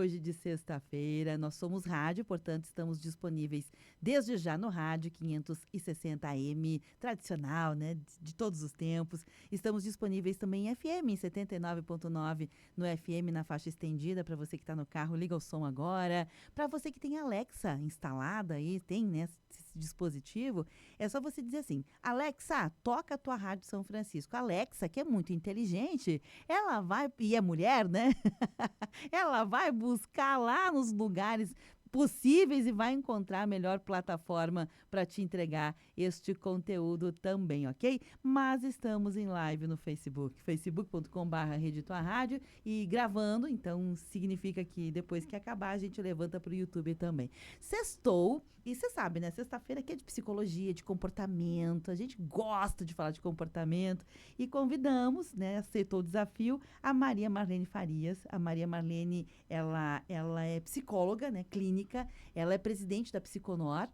hoje de sexta-feira. Nós somos rádio, portanto, estamos disponíveis desde já no rádio 560 AM, tradicional, né, de todos os tempos. Estamos disponíveis também em FM, em 79.9 no FM, na faixa estendida, para você que está no carro, liga o som agora. Para você que tem Alexa instalada aí, tem, né, esse dispositivo, é só você dizer assim, Alexa, toca a tua Rádio São Francisco. A Alexa, que é muito inteligente, ela vai, e é mulher, né? Ela vai buscar lá nos lugares possíveis e vai encontrar a melhor plataforma para te entregar este conteúdo também, ok? Mas estamos em live no Facebook, facebook.com/Rede Tua Rádio, e gravando, então significa que depois que acabar a gente levanta para o YouTube também. Sextou, e você sabe, né? Sexta-feira aqui é de psicologia, de comportamento, a gente gosta de falar de comportamento e convidamos, né? Aceitou o desafio, a Maria Marlene Farias. A Maria Marlene, ela é psicóloga, né? Clínica. Ela é presidente da Psiconor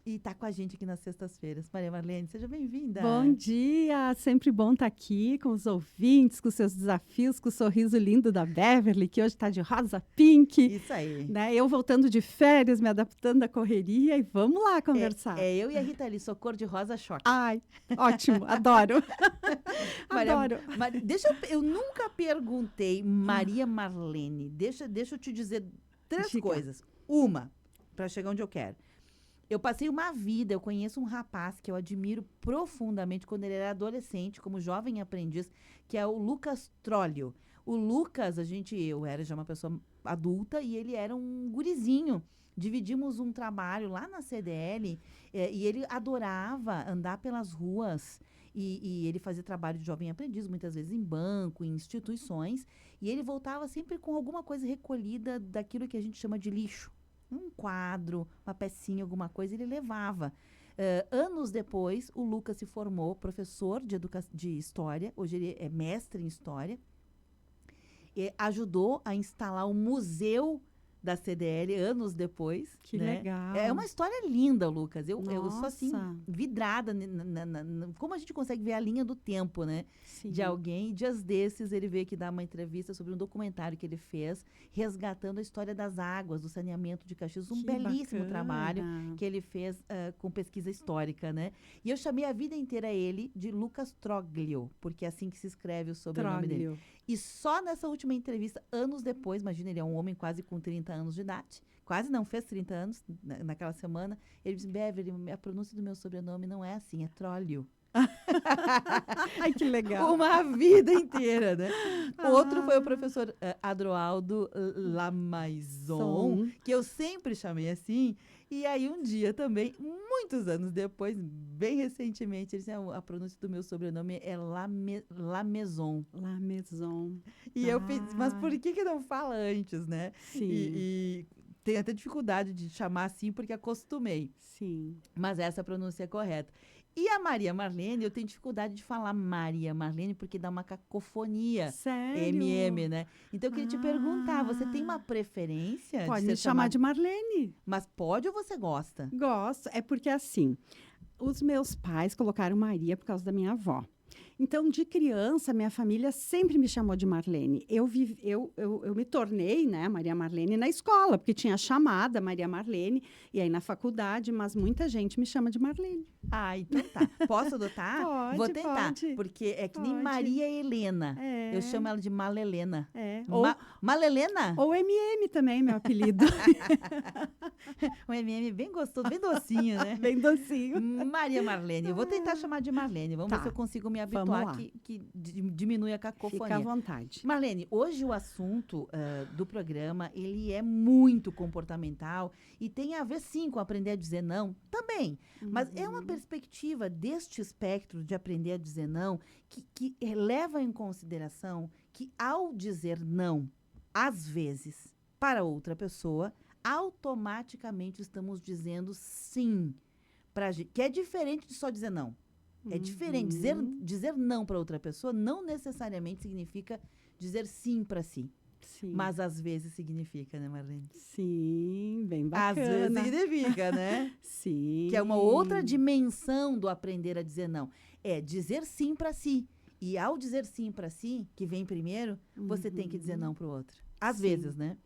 e está com a gente aqui nas sextas-feiras. Maria Marlene, seja bem-vinda. Bom dia, sempre bom estar aqui com os ouvintes, com os seus desafios, com o sorriso lindo da Beverly, que hoje está de rosa pink. Isso aí. Né? Eu voltando de férias, me adaptando à correria, e vamos lá conversar. Eu e a Rita ali, sou cor de rosa choque. Ai, ótimo, adoro. Adoro. Eu nunca perguntei, Maria Marlene, deixa eu te dizer três coisas. Uma, para chegar onde eu quero. Eu passei uma vida, eu conheço um rapaz que eu admiro profundamente quando ele era adolescente, como jovem aprendiz, que é o Lucas Trolio. O Lucas, eu era já uma pessoa adulta e ele era um gurizinho. Dividimos um trabalho lá na CDL e ele adorava andar pelas ruas e ele fazia trabalho de jovem aprendiz, muitas vezes em banco, em instituições, e ele voltava sempre com alguma coisa recolhida daquilo que a gente chama de lixo. Um quadro, uma pecinha, alguma coisa, ele levava. Anos depois, o Lucas se formou professor de História, hoje ele é mestre em História, e ajudou a instalar o museu da CDL anos depois. Que né? legal. É uma história linda, Lucas. Eu sou assim, Nossa. vidrada como a gente consegue ver a linha do tempo, né? Sim. De alguém. E dias desses ele veio aqui dar uma entrevista sobre um documentário que ele fez, resgatando a história das águas, do saneamento de Caxias. Um belíssimo trabalho que ele fez com pesquisa histórica, né? E eu chamei a vida inteira ele de Lucas Troglio, porque é assim que se escreve o sobrenome dele. E só nessa última entrevista, anos depois, imagina, ele é um homem quase com 30 anos de idade, quase não fez 30 anos naquela semana, ele disse, Beverly, a pronúncia do meu sobrenome não é assim, é Trolio. Ai, que legal. Uma vida inteira, né? Outro foi o professor Adroaldo Lamaison, que eu sempre chamei assim. E aí, um dia também, muitos anos depois, bem recentemente, ele disse, a pronúncia do meu sobrenome é Lamaison. Lamaison. E eu fiz, mas por que não fala antes, né? Sim. E tenho até dificuldade de chamar assim, porque acostumei. Sim. Mas essa pronúncia é correta. E a Maria Marlene, eu tenho dificuldade de falar Maria Marlene, porque dá uma cacofonia. Sério? MM, né? Então, eu queria te perguntar, você tem uma preferência? Pode me chamar de Marlene. Mas pode ou você gosta? Gosto. É porque, assim, os meus pais colocaram Maria por causa da minha avó. Então, de criança, minha família sempre me chamou de Marlene. Eu me tornei, né, Maria Marlene na escola, porque tinha chamada Maria Marlene, e aí na faculdade, mas muita gente me chama de Marlene. Ah, então tá. Posso adotar? Pode, Vou tentar, pode. porque é que nem Maria Helena. É. Eu chamo ela de Malelena. É. Malelena? Ou MM também, meu apelido. Um MM bem gostoso, bem docinho, né? Bem docinho. Maria Marlene. Eu vou tentar chamar de Marlene. Vamos ver se eu consigo me habituar que diminui a cacofonia. Fica à vontade. Marlene, hoje o assunto do programa, ele é muito comportamental e tem a ver, sim, com aprender a dizer não também. Mas é uma perspectiva deste espectro de aprender a dizer não que leva em consideração que, ao dizer não, às vezes, para outra pessoa, automaticamente estamos dizendo sim. Que é diferente de só dizer não. É diferente. Dizer não para outra pessoa não necessariamente significa dizer sim para si. Sim. Mas às vezes significa, né, Marlene? Sim, bem bacana. Às vezes significa, né? Sim. Que é uma outra dimensão do aprender a dizer não. É dizer sim para si. E ao dizer sim para si, que vem primeiro, você tem que dizer não para o outro. Às vezes, né?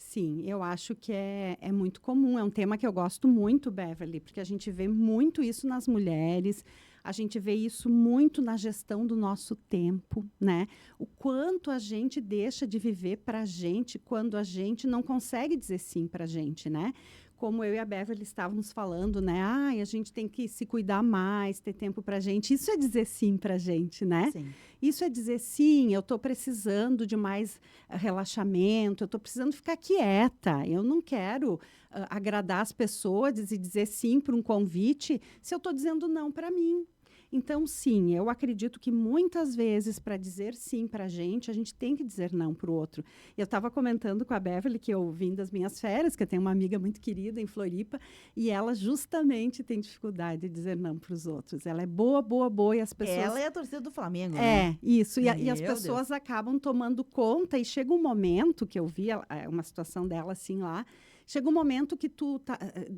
Sim, eu acho que é muito comum, é um tema que eu gosto muito, Beverly, porque a gente vê muito isso nas mulheres, a gente vê isso muito na gestão do nosso tempo, né? O quanto a gente deixa de viver para a gente quando a gente não consegue dizer sim para a gente, né? Como eu e a Beverly estávamos falando, né? Ai, a gente tem que se cuidar mais, ter tempo para a gente. Isso é dizer sim para a gente, né? Sim. Isso é dizer sim, eu estou precisando de mais relaxamento, eu estou precisando ficar quieta. Eu não quero agradar as pessoas e dizer sim para um convite se eu estou dizendo não para mim. Então, sim, eu acredito que muitas vezes, para dizer sim para a gente tem que dizer não para o outro. Eu estava comentando com a Beverly que eu vim das minhas férias, que eu tenho uma amiga muito querida em Floripa, e ela justamente tem dificuldade de dizer não para os outros. Ela é boa, boa, boa, e as pessoas... Ela é a torcida do Flamengo, né? Isso. E as Meu pessoas Deus. acabam tomando conta, e chega um momento que eu vi uma situação dela assim lá. Chega um momento que tu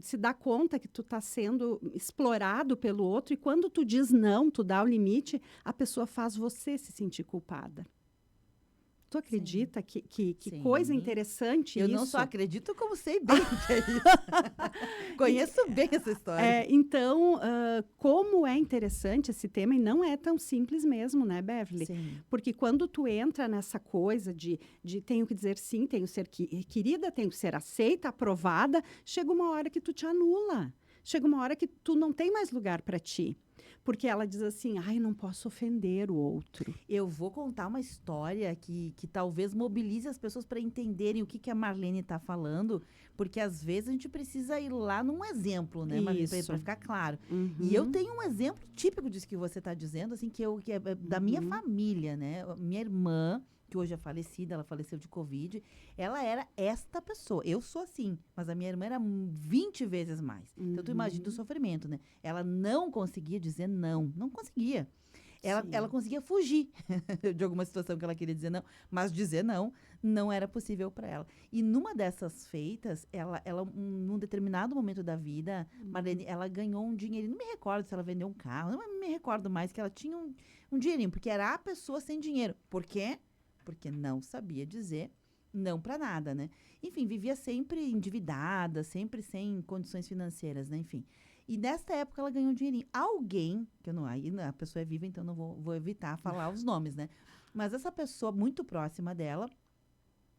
se dá conta que tu tá sendo explorado pelo outro, e quando tu diz não, tu dá o limite, a pessoa faz você se sentir culpada. Tu acredita que Sim. coisa interessante Eu isso? não só acredito, como sei bem o que é isso. Conheço bem essa história. Então, como é interessante esse tema, e não é tão simples mesmo, né, Beverly? Sim. Porque quando tu entra nessa coisa de tenho que dizer sim, tenho que ser querida, tenho que ser aceita, aprovada, chega uma hora que tu te anula. Chega uma hora que tu não tem mais lugar para ti. Porque ela diz assim, ai, não posso ofender o outro. Eu vou contar uma história que talvez mobilize as pessoas para entenderem o que a Marlene está falando, porque às vezes a gente precisa ir lá num exemplo, né, Marlene, para ficar claro. Uhum. E eu tenho um exemplo típico disso que você está dizendo, assim, que é da minha família, né? Minha irmã, que hoje é falecida, ela faleceu de Covid, ela era esta pessoa. Eu sou assim, mas a minha irmã era 20 vezes mais. Então, tu imagina o sofrimento, né? Ela não conseguia dizer não conseguia. Ela conseguia fugir de alguma situação que ela queria dizer não, mas dizer não era possível para ela. E numa dessas feitas, num determinado momento da vida, Marlene, ela ganhou um dinheirinho. Não me recordo se ela vendeu um carro, não me recordo mais, que ela tinha um dinheirinho, porque era a pessoa sem dinheiro. Por quê? Porque não sabia dizer não para nada, né? Enfim, vivia sempre endividada, sempre sem condições financeiras, né? Enfim. E nesta época ela ganhou um dinheirinho. Alguém, que eu não, aí a pessoa é viva, então não vou evitar falar os nomes, né? Mas essa pessoa muito próxima dela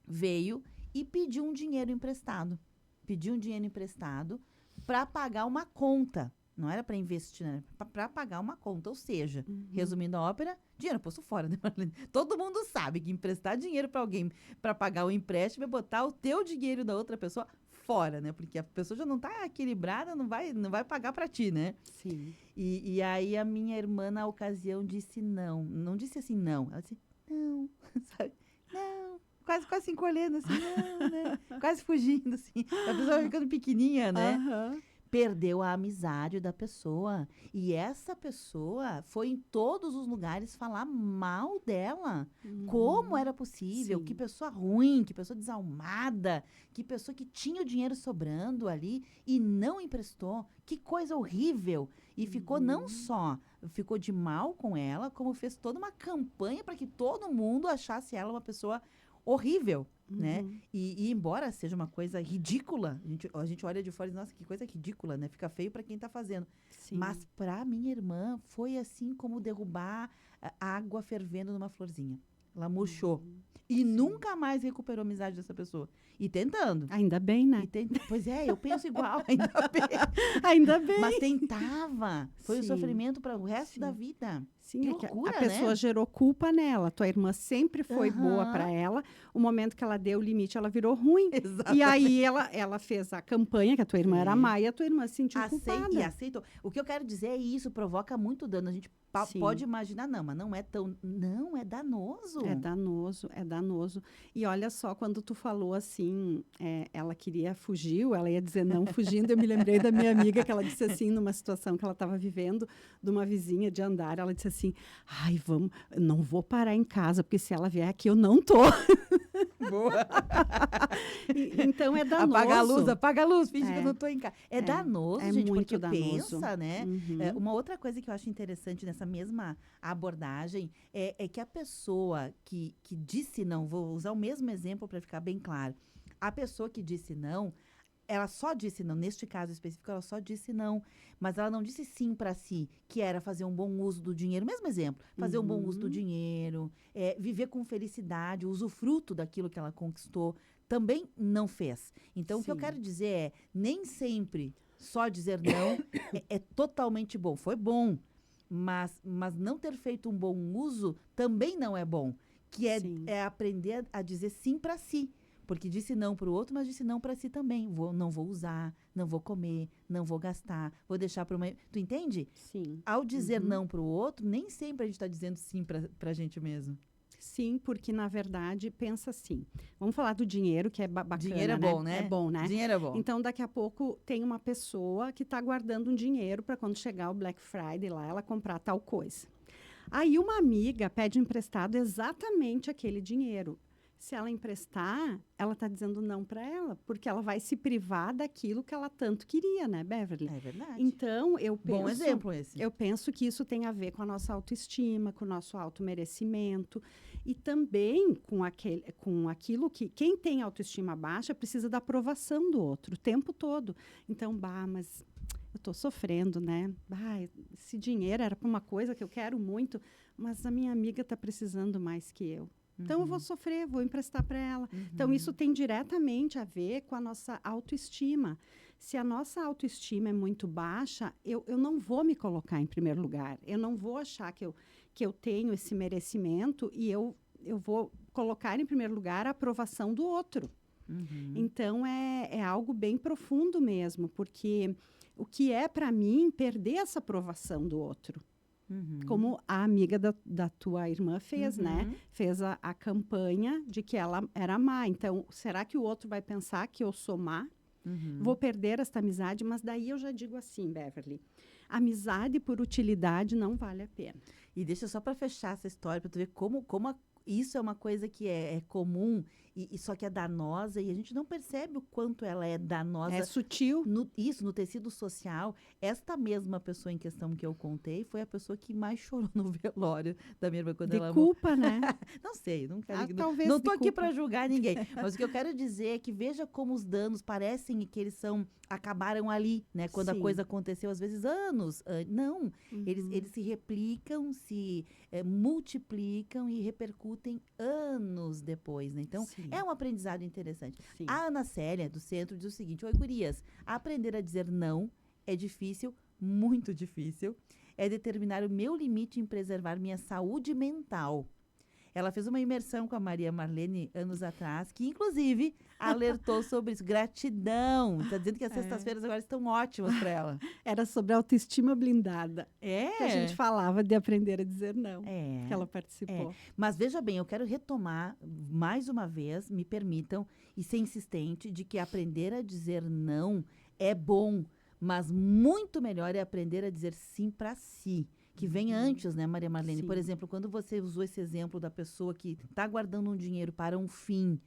veio e pediu um dinheiro emprestado. Pediu um dinheiro emprestado para pagar uma conta. Não era para investir, né? Para pagar uma conta. Ou seja, resumindo a ópera, dinheiro posto fora, né, Marlene? Todo mundo sabe que emprestar dinheiro para alguém para pagar o empréstimo é botar o teu dinheiro da outra pessoa fora, né? Porque a pessoa já não está equilibrada, não vai pagar para ti, né? Sim. E aí a minha irmã, na ocasião, disse não. Não disse assim, não. Ela disse, não, sabe? Não. Quase se encolhendo, assim, não, né? Quase fugindo, assim. A pessoa vai ficando pequenininha, né? Perdeu a amizade da pessoa. E essa pessoa foi em todos os lugares falar mal dela. Como era possível? Sim. Que pessoa ruim, que pessoa desalmada, que pessoa que tinha o dinheiro sobrando ali e não emprestou. Que coisa horrível. E ficou não só, ficou de mal com ela, como fez toda uma campanha para que todo mundo achasse ela uma pessoa horrível. Né? E embora seja uma coisa ridícula, a gente olha de fora e diz, nossa, que coisa ridícula, né? Fica feio para quem está fazendo. Sim. Mas para minha irmã foi assim como derrubar água fervendo numa florzinha. Ela murchou. E nunca mais recuperou a amizade dessa pessoa. E tentando. Ainda bem, né? Pois é, eu penso igual, ainda bem. Ainda bem. Mas tentava. Foi o Sim. sofrimento para o resto da vida. Sim, que é que loucura, a pessoa né? gerou culpa nela. Tua irmã sempre foi boa para ela. O momento que ela deu o limite, ela virou ruim. Exatamente. E aí ela fez a campanha, que a tua irmã era má, e a tua irmã se sentiu culpada. E aceitou. O que eu quero dizer é isso, provoca muito dano. A gente pode imaginar, não, mas não é tão... Não, é danoso. É danoso. E olha só, quando tu falou assim, ela queria fugir, ela ia dizer não fugindo, eu me lembrei da minha amiga, que ela disse assim, numa situação que ela estava vivendo, de uma vizinha de andar, ela disse assim, ai, não vou parar em casa, porque se ela vier aqui, eu não tô. Boa. Então é danoso. Apaga a luz, finge que eu não tô em casa. É danoso, gente, muito porque danoso. pensa, né? Uma outra coisa que eu acho interessante nessa mesma abordagem é que a pessoa que disse não, vou usar o mesmo exemplo para ficar bem claro, A pessoa que disse não, ela só disse não. Neste caso específico, ela só disse não. Mas ela não disse sim para si, que era fazer um bom uso do dinheiro. Mesmo exemplo, fazer um bom uso do dinheiro, viver com felicidade, usufruto daquilo que ela conquistou. Também não fez. Então, o que eu Sim. quero dizer é, nem sempre só dizer não é totalmente bom. Foi bom, mas não ter feito um bom uso também não é bom. Que Sim. é aprender a dizer sim para si. Porque disse não para o outro, mas disse não para si também. Não vou usar, não vou comer, não vou gastar, vou deixar para uma... Tu entende? Sim. Ao dizer não para o outro, nem sempre a gente está dizendo sim para a gente mesmo. Sim, porque na verdade, pensa assim. Vamos falar do dinheiro, que é bacana, Dinheiro é bom, né? É bom, né? Dinheiro é bom. Então, daqui a pouco tem uma pessoa que está guardando um dinheiro para quando chegar o Black Friday lá, ela comprar tal coisa. Aí uma amiga pede emprestado exatamente aquele dinheiro. Se ela emprestar, ela está dizendo não para ela, porque ela vai se privar daquilo que ela tanto queria, né, Beverly? É verdade. Então, eu penso... Bom exemplo esse. Eu penso que isso tem a ver com a nossa autoestima, com o nosso automerecimento e também com aquilo que... Quem tem autoestima baixa precisa da aprovação do outro o tempo todo. Então, mas eu estou sofrendo, né? Esse dinheiro era para uma coisa que eu quero muito, mas a minha amiga está precisando mais que eu. Então, eu vou sofrer, vou emprestar para ela. Então, isso tem diretamente a ver com a nossa autoestima. Se a nossa autoestima é muito baixa, eu não vou me colocar em primeiro lugar. Eu não vou achar que eu tenho esse merecimento e eu vou colocar em primeiro lugar a aprovação do outro. Então, é algo bem profundo mesmo, porque o que é, para mim, perder essa aprovação do outro? Como a amiga da tua irmã fez, né? Fez a campanha de que ela era má. Então, será que o outro vai pensar que eu sou má? Vou perder esta amizade? Mas daí eu já digo assim, Beverly, amizade por utilidade não vale a pena. E deixa só para fechar essa história, para tu ver como isso é uma coisa que é comum, e só que é danosa, e a gente não percebe o quanto ela é danosa. É sutil. No tecido social. Esta mesma pessoa em questão que eu contei foi a pessoa que mais chorou no velório da minha irmã quando ela culpa, né? Não sei, não quero. Talvez não de tô aqui culpa. para julgar ninguém. Mas o que eu quero dizer é que veja como os danos parecem que eles acabaram ali, né? Quando a Sim. coisa aconteceu, às vezes anos. Não, eles se replicam, se multiplicam e repercutem anos depois, né? Então, Sim. é um aprendizado interessante. Sim. A Ana Célia, do centro, diz o seguinte: oi, gurias, aprender a dizer não é difícil, muito difícil. É determinar o meu limite em preservar minha saúde mental. Ela fez uma imersão com a Maria Marlene anos atrás, que inclusive alertou sobre isso. Gratidão. Está dizendo que as sextas-feiras agora estão ótimas para ela. Era sobre autoestima blindada. Que a gente falava de aprender a dizer não. Que ela participou. Mas veja bem, eu quero retomar mais uma vez, me permitam, e ser insistente, de que aprender a dizer não é bom, mas muito melhor é aprender a dizer sim para si. Que vem antes, né, Maria Marlene? Sim. Por exemplo, quando você usou esse exemplo da pessoa que está guardando um dinheiro para um fim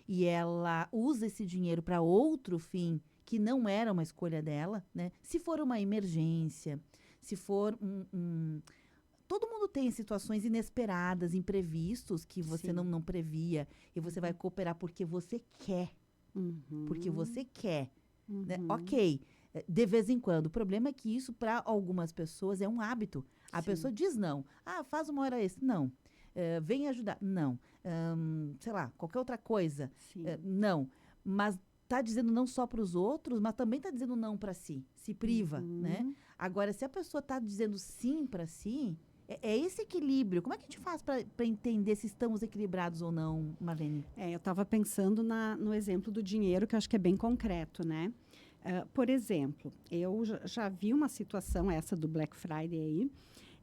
e ela usa esse dinheiro para outro fim que não era uma escolha dela, né? Se for uma emergência, se for todo mundo tem situações inesperadas, imprevistos que você não previa e você vai cooperar porque você quer. Porque você quer. Né? Ok. De vez em quando. O problema é que isso, para algumas pessoas, é um hábito. A pessoa diz não. Faz uma hora extra. Não. Vem ajudar. Não. Sei lá, qualquer outra coisa. Não. Mas está dizendo não só para os outros, mas também está dizendo não para si. Se priva, né? Agora, se a pessoa está dizendo sim para si, é esse equilíbrio. Como é que a gente faz para entender se estamos equilibrados ou não, Marlene? Eu estava pensando no exemplo do dinheiro, que eu acho que é bem concreto, né? Por exemplo, eu já vi uma situação, essa do Black Friday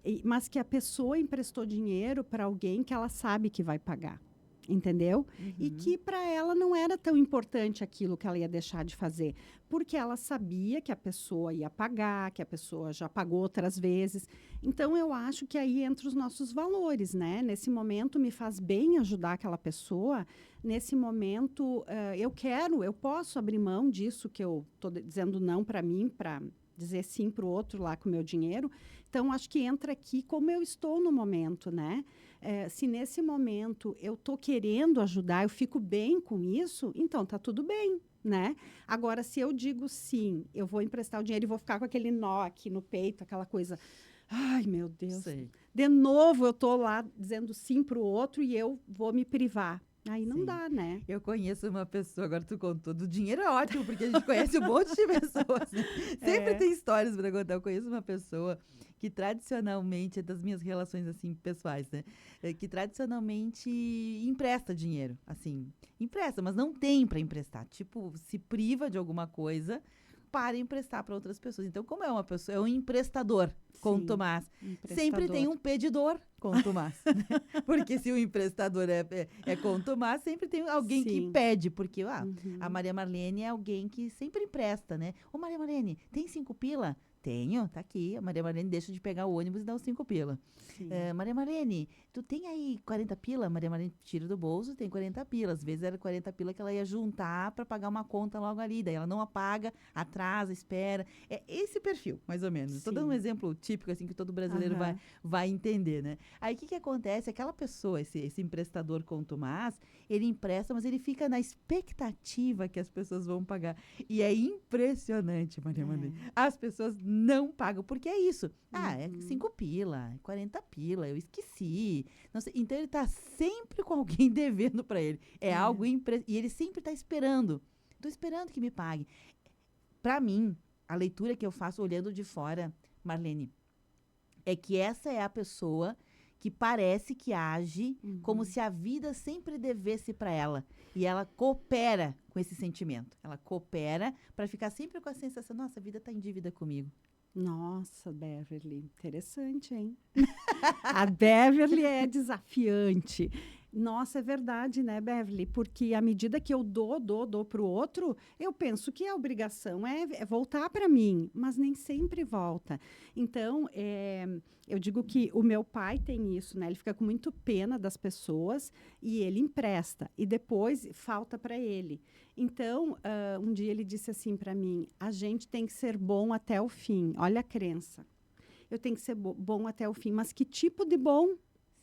aí, mas que a pessoa emprestou dinheiro para alguém que ela sabe que vai pagar. Entendeu? E que para ela não era tão importante aquilo que ela ia deixar de fazer, porque ela sabia que a pessoa ia pagar, que a pessoa já pagou outras vezes. Então, eu acho que aí entra os nossos valores, né? Nesse momento, me faz bem ajudar aquela pessoa. Nesse momento, eu posso abrir mão disso que eu estou dizendo não para mim, dizer sim para o outro lá com o meu dinheiro. Então, acho que entra aqui como eu estou no momento, né? Se nesse momento eu estou querendo ajudar, eu fico bem com isso, então tá tudo bem, né? Agora, se eu digo sim, eu vou emprestar o dinheiro e vou ficar com aquele nó aqui no peito, aquela coisa. Ai, meu Deus. Sei. De novo, eu estou lá dizendo sim para o outro e eu vou me privar. Aí não Sim. dá, né? Eu conheço uma pessoa, agora tu contou, do dinheiro é ótimo, porque a gente conhece um monte de pessoas, né? Sempre tem histórias para contar. Eu conheço uma pessoa que tradicionalmente, é das minhas relações, assim, pessoais, né? Que tradicionalmente empresta dinheiro, assim. Empresta, mas não tem para emprestar. Tipo, se priva de alguma coisa para emprestar para outras pessoas. Então, como é uma pessoa, é um emprestador com o Sim, Tomás. emprestador. Sempre tem um pedidor com o Tomás. Né? Porque se o emprestador é com o Tomás, sempre tem alguém que Sim. pede. Porque Uhum. a Maria Marlene é alguém que sempre empresta, né? Ô, Maria Marlene, tem 5 pila? Tenho, tá aqui. A Maria Marlene deixa de pegar o ônibus e dá os 5 pila. Sim. Maria Marlene, tu tem aí 40 pila? Maria Marlene tira do bolso, tem 40 pila. Às vezes era 40 pila que ela ia juntar para pagar uma conta logo ali. Daí ela não apaga, atrasa, espera. É esse perfil, mais ou menos. Estou dando um Sim. exemplo típico, assim, que todo brasileiro Aham. vai entender, né? Aí o que acontece? Aquela pessoa, esse emprestador com o Tomás, ele empresta, mas ele fica na expectativa que as pessoas vão pagar. E é impressionante, Maria Marlene. As pessoas não pagam, porque é isso. É 5 pila, 40 pila, eu esqueci. Não sei. Então ele tá sempre com alguém devendo para ele. É algo e ele sempre tá esperando. Tô esperando que me pague. Para mim, a leitura que eu faço olhando de fora, Marlene, é que essa é a pessoa que parece que age como se a vida sempre devesse para ela. E ela coopera com esse sentimento. Ela coopera para ficar sempre com a sensação, nossa, a vida está em dívida comigo. Nossa, Beverly, interessante, hein? A Beverly é desafiante. Nossa, é verdade, né, Beverly? Porque à medida que eu dou para o outro, eu penso que a obrigação é voltar para mim, mas nem sempre volta. Então, eu digo que o meu pai tem isso, né? Ele fica com muito pena das pessoas e ele empresta, e depois falta para ele. Então, um dia ele disse assim para mim: a gente tem que ser bom até o fim. Olha a crença. Eu tenho que ser bom até o fim. Mas que tipo de bom?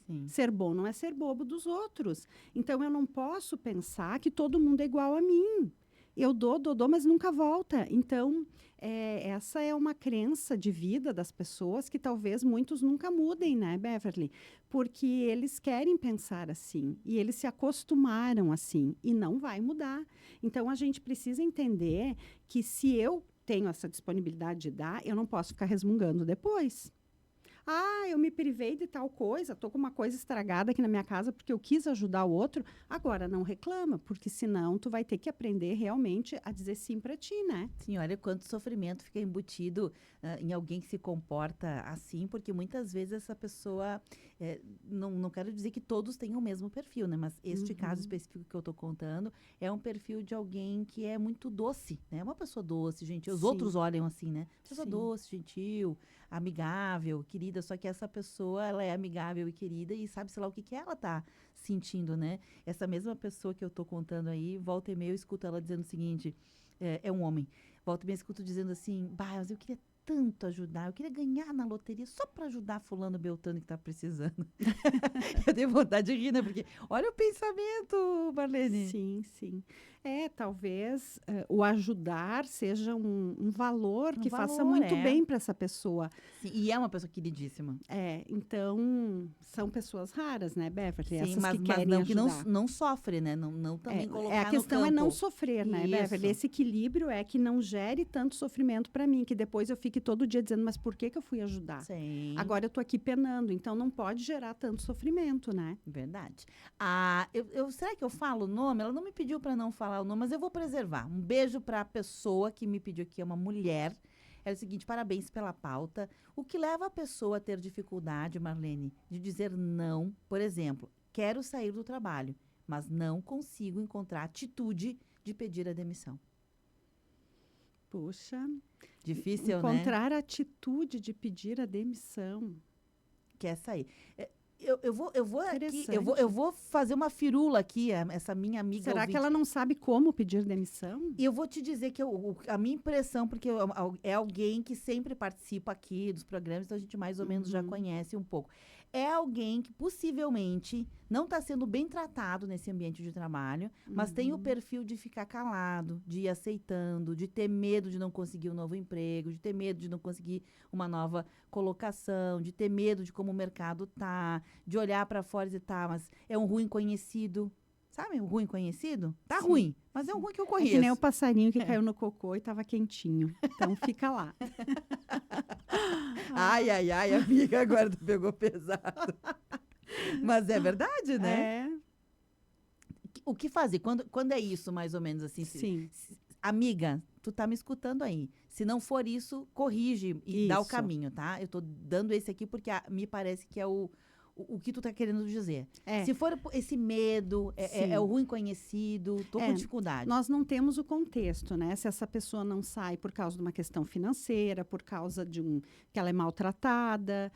Sim. Ser bom não é ser bobo dos outros. Então, eu não posso pensar que todo mundo é igual a mim. Eu dou, mas nunca volta. Então, essa é uma crença de vida das pessoas que talvez muitos nunca mudem, né, Beverly? Porque eles querem pensar assim. E eles se acostumaram assim. E não vai mudar. Então, a gente precisa entender que se eu tenho essa disponibilidade de dar, eu não posso ficar resmungando depois. Eu me privei de tal coisa, estou com uma coisa estragada aqui na minha casa porque eu quis ajudar o outro. Agora, não reclama, porque senão tu vai ter que aprender realmente a dizer sim para ti, né? Sim, olha quanto sofrimento fica embutido em alguém que se comporta assim, porque muitas vezes essa pessoa, não quero dizer que todos tenham o mesmo perfil, né? Mas este caso específico que eu estou contando é um perfil de alguém que é muito doce, né? É uma pessoa doce, gentil. Os Sim. outros olham assim, né? Pessoa Sim. doce, gentil, amigável, querida, só que essa pessoa, ela é amigável e querida e sabe, sei lá, o que ela tá sentindo, né? Essa mesma pessoa que eu tô contando aí, volta e meia eu escuto ela dizendo o seguinte, é um homem, volta e meia eu escuto dizendo assim, mas eu queria tanto ajudar, eu queria ganhar na loteria só para ajudar fulano Beltrano que tá precisando. Eu tenho vontade de rir, né? Porque olha o pensamento, Marlene. Sim, sim. Talvez o ajudar seja um valor que faça valor, muito bem para essa pessoa. Sim, e é uma pessoa queridíssima. Então, são pessoas raras, né, Beverly? Sim, Essas mas que querem não que ajudar. não sofre, né? Não também colocar A questão no é campo. não sofrer, né, Beverly? Isso. Esse equilíbrio é que não gere tanto sofrimento para mim, que depois eu fique todo dia dizendo, mas por que eu fui ajudar? Sim. Agora eu tô aqui penando, então não pode gerar tanto sofrimento, né? Verdade. Será que eu falo o nome? Ela não me pediu para não falar o nome, mas eu vou preservar. Um beijo para a pessoa que me pediu aqui, é uma mulher. É o seguinte, parabéns pela pauta. O que leva a pessoa a ter dificuldade, Marlene, de dizer não, por exemplo, quero sair do trabalho, mas não consigo encontrar atitude de pedir a demissão. Puxa, Difícil, né? encontrar a atitude de pedir a demissão. Quer sair. Eu vou aqui, Interessante. eu vou fazer uma firula aqui, essa minha amiga Será que ouvinte. ela não sabe como pedir demissão? E eu vou te dizer que a minha impressão, porque é alguém que sempre participa aqui dos programas, então a gente mais ou menos já conhece um pouco. É alguém que possivelmente não está sendo bem tratado nesse ambiente de trabalho, mas tem o perfil de ficar calado, de ir aceitando, de ter medo de não conseguir um novo emprego, de ter medo de não conseguir uma nova colocação, de ter medo de como o mercado tá, de olhar para fora e dizer, tá, mas é um ruim conhecido. Sabe um ruim conhecido? Tá Sim, ruim, mas é um ruim que eu É conheço. que nem o passarinho que caiu no cocô e estava quentinho. Então fica lá. Ai, ai, ai, amiga, agora tu pegou pesado. Mas é verdade, né? É, O que fazer? Quando é isso, mais ou menos assim? sim. Amiga, tu tá me escutando aí. Se não for isso, corrige e dá o Isso. caminho, tá? Eu tô dando esse aqui porque me parece que é o que tu tá querendo dizer. É. Se for esse medo, Sim. é o ruim conhecido, tô com É, dificuldade. Nós não temos o contexto, né? Se essa pessoa não sai por causa de uma questão financeira, por causa de que ela é maltratada,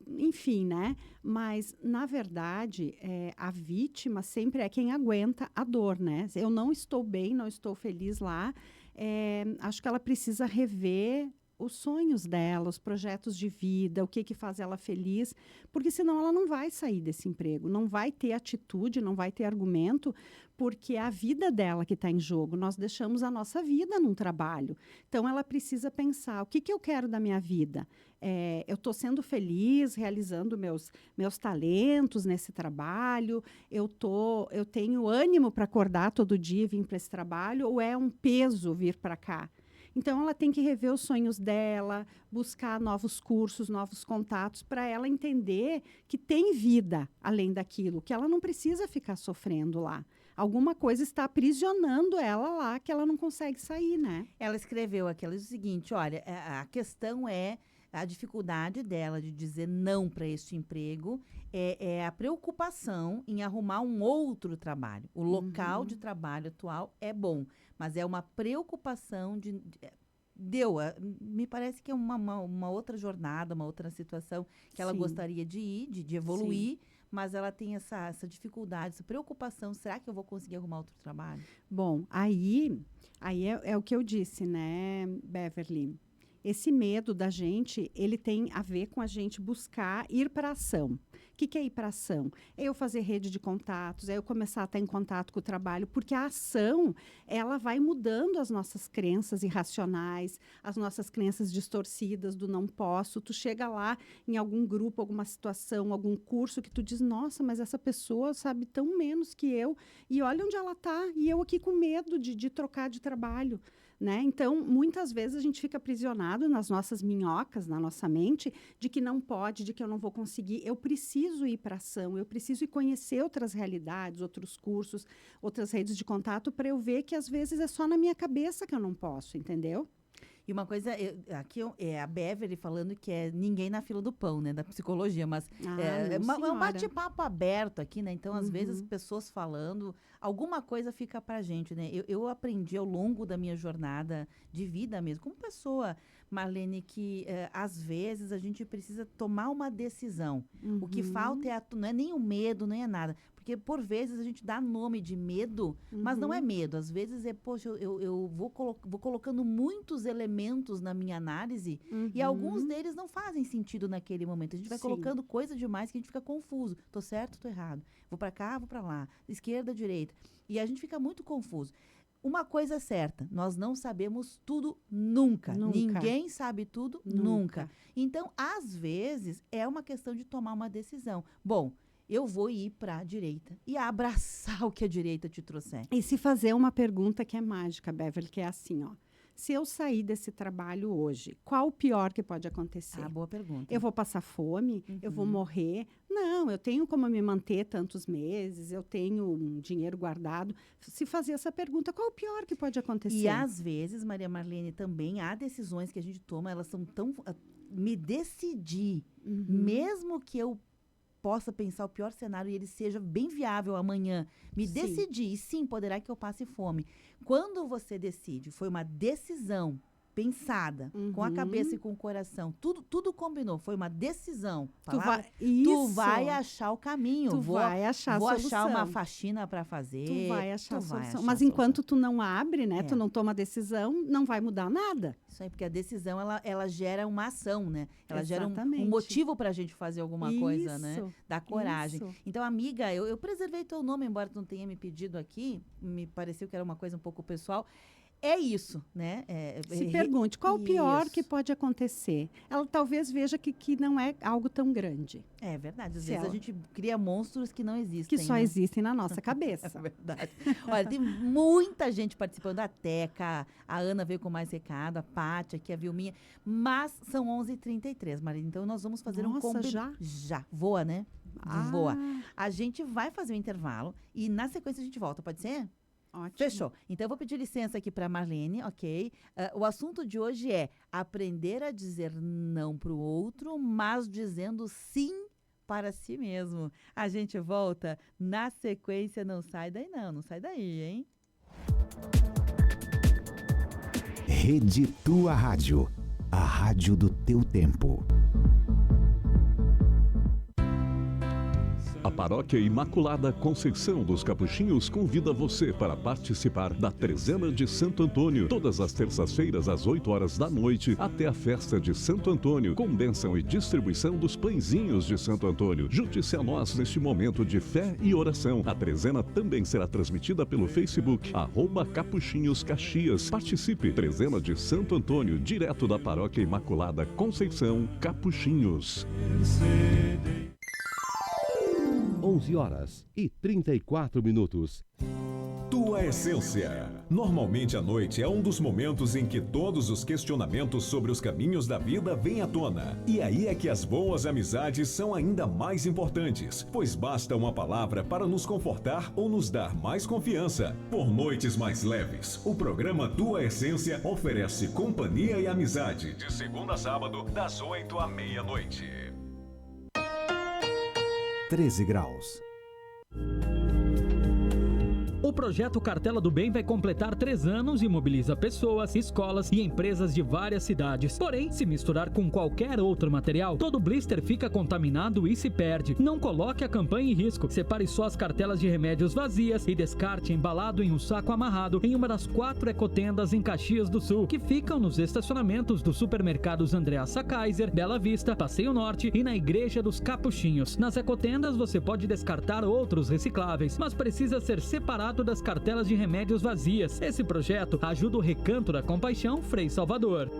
enfim, né? Mas, na verdade, a vítima sempre é quem aguenta a dor, né? Eu não estou bem, não estou feliz lá. Acho que ela precisa rever os sonhos dela, os projetos de vida, o que faz ela feliz, porque senão ela não vai sair desse emprego, não vai ter atitude, não vai ter argumento, porque é a vida dela que está em jogo. Nós deixamos a nossa vida num trabalho. Então, ela precisa pensar, o que eu quero da minha vida? Eu estou sendo feliz, realizando meus talentos nesse trabalho? Eu tenho ânimo para acordar todo dia e vir para esse trabalho? Ou é um peso vir para cá? Então, ela tem que rever os sonhos dela, buscar novos cursos, novos contatos, para ela entender que tem vida além daquilo, que ela não precisa ficar sofrendo lá. Alguma coisa está aprisionando ela lá, que ela não consegue sair, né? Ela escreveu aqui, ela diz o seguinte, olha, a questão é a dificuldade dela de dizer não para este emprego, é a preocupação em arrumar um outro trabalho. O local de trabalho atual é bom, mas é uma preocupação me parece que é uma outra jornada, uma outra situação que ela Sim. gostaria de ir, de evoluir, mas ela tem essa dificuldade, essa preocupação, será que eu vou conseguir arrumar outro trabalho? Bom, aí é o que eu disse, né, Beverly? Esse medo da gente, ele tem a ver com a gente buscar ir para a ação. O que é ir para a ação? É eu fazer rede de contatos, é eu começar a estar em contato com o trabalho, porque a ação, ela vai mudando as nossas crenças irracionais, as nossas crenças distorcidas do não posso. Tu chega lá em algum grupo, alguma situação, algum curso que tu diz, nossa, mas essa pessoa sabe tão menos que eu, e olha onde ela está, e eu aqui com medo de trocar de trabalho. Né? Então, muitas vezes a gente fica aprisionado nas nossas minhocas, na nossa mente, de que não pode, de que eu não vou conseguir. Eu preciso ir para a ação, eu preciso ir conhecer outras realidades, outros cursos, outras redes de contato, para eu ver que às vezes é só na minha cabeça que eu não posso, entendeu? E uma coisa, aqui é a Beverly falando que é ninguém na fila do pão, né, da psicologia, mas Não, é um senhora. bate-papo aberto aqui, né? Então, às vezes, pessoas falando, alguma coisa fica pra gente, né? Eu aprendi ao longo da minha jornada de vida mesmo, como pessoa, Marlene, que às vezes a gente precisa tomar uma decisão. O que falta não é nem o medo, nem é nada. Porque, por vezes, a gente dá nome de medo, mas não é medo. Às vezes poxa, eu vou colocando muitos elementos na minha análise e alguns deles não fazem sentido naquele momento. A gente vai Sim. colocando coisa demais que a gente fica confuso. Tô certo, tô errado. Vou para cá, vou para lá. Esquerda, direita. E a gente fica muito confuso. Uma coisa é certa, nós não sabemos tudo nunca. Nunca. Ninguém sabe tudo Nunca. nunca. Então, às vezes, é uma questão de tomar uma decisão. Bom, eu vou ir para a direita e abraçar o que a direita te trouxer. E se fazer uma pergunta que é mágica, Beverly, que é assim, ó. Se eu sair desse trabalho hoje, qual o pior que pode acontecer? Ah, boa pergunta. Eu vou passar fome? Eu vou morrer? Não, eu tenho como me manter tantos meses, eu tenho um dinheiro guardado. Se fazer essa pergunta, qual o pior que pode acontecer? E às vezes, Maria Marlene, também há decisões que a gente toma, elas são tão... Me decidir, mesmo que eu possa pensar o pior cenário e ele seja bem viável amanhã, me Sim. decidir, e sim, poderá que eu passe fome. Quando você decide, foi uma decisão pensada, com a cabeça e com o coração. Tudo combinou, foi uma decisão. Tu vai achar o caminho. Vou achar uma faxina para fazer. Tu vai achar a solução. Mas enquanto tu não abre, né? Tu não toma decisão, não vai mudar nada. Isso aí, porque a decisão, ela gera uma ação, né? Ela Exatamente. gera um motivo para a gente fazer alguma coisa, né? Dá coragem. Isso. Então, amiga, eu preservei teu nome, embora tu não tenha me pedido aqui. Me pareceu que era uma coisa um pouco pessoal. É isso, né? Se pergunte, qual o pior que pode acontecer? Ela talvez veja que não é algo tão grande. É verdade. Às vezes a gente cria monstros que não existem. Que só existem na nossa cabeça. É verdade. Olha, tem muita gente participando. A Teca, a Ana veio com mais recado, a Pátia, aqui a Vilminha. Mas são 11h33, Marina. Então nós vamos fazer um combinado. Já? Voa, né? Voa. A gente vai fazer um intervalo e na sequência a gente volta, pode ser? Ótimo. Fechou. Então, eu vou pedir licença aqui para Marlene, ok? O assunto de hoje é aprender a dizer não para o outro, mas dizendo sim para si mesmo. A gente volta na sequência. Não sai daí, não sai daí, hein? Rede Tua Rádio, a rádio do teu tempo. A Paróquia Imaculada Conceição dos Capuchinhos convida você para participar da Trezena de Santo Antônio, todas as terças-feiras às 8h da noite, até a festa de Santo Antônio, com bênção e distribuição dos pãezinhos de Santo Antônio. Junte-se a nós neste momento de fé e oração. A Trezena também será transmitida pelo Facebook, @Capuchinhos Caxias. Participe, Trezena de Santo Antônio, direto da Paróquia Imaculada Conceição, Capuchinhos. 11h34. Tua Essência. Normalmente à noite é um dos momentos em que todos os questionamentos sobre os caminhos da vida vêm à tona. E aí é que as boas amizades são ainda mais importantes, pois basta uma palavra para nos confortar ou nos dar mais confiança. Por noites mais leves, o programa Tua Essência oferece companhia e amizade, de segunda a sábado, das 8 à meia-noite. 13 graus. O projeto Cartela do Bem vai completar 3 anos e mobiliza pessoas, escolas e empresas de várias cidades. Porém, se misturar com qualquer outro material, todo blister fica contaminado e se perde. Não coloque a campanha em risco. Separe só as cartelas de remédios vazias e descarte embalado em um saco amarrado em uma das 4 ecotendas em Caxias do Sul, que ficam nos estacionamentos dos supermercados Andreassa Kaiser, Bela Vista, Passeio Norte e na Igreja dos Capuchinhos. Nas ecotendas você pode descartar outros recicláveis, mas precisa ser separado das cartelas de remédios vazias. Esse projeto ajuda o Recanto da Compaixão Frei Salvador.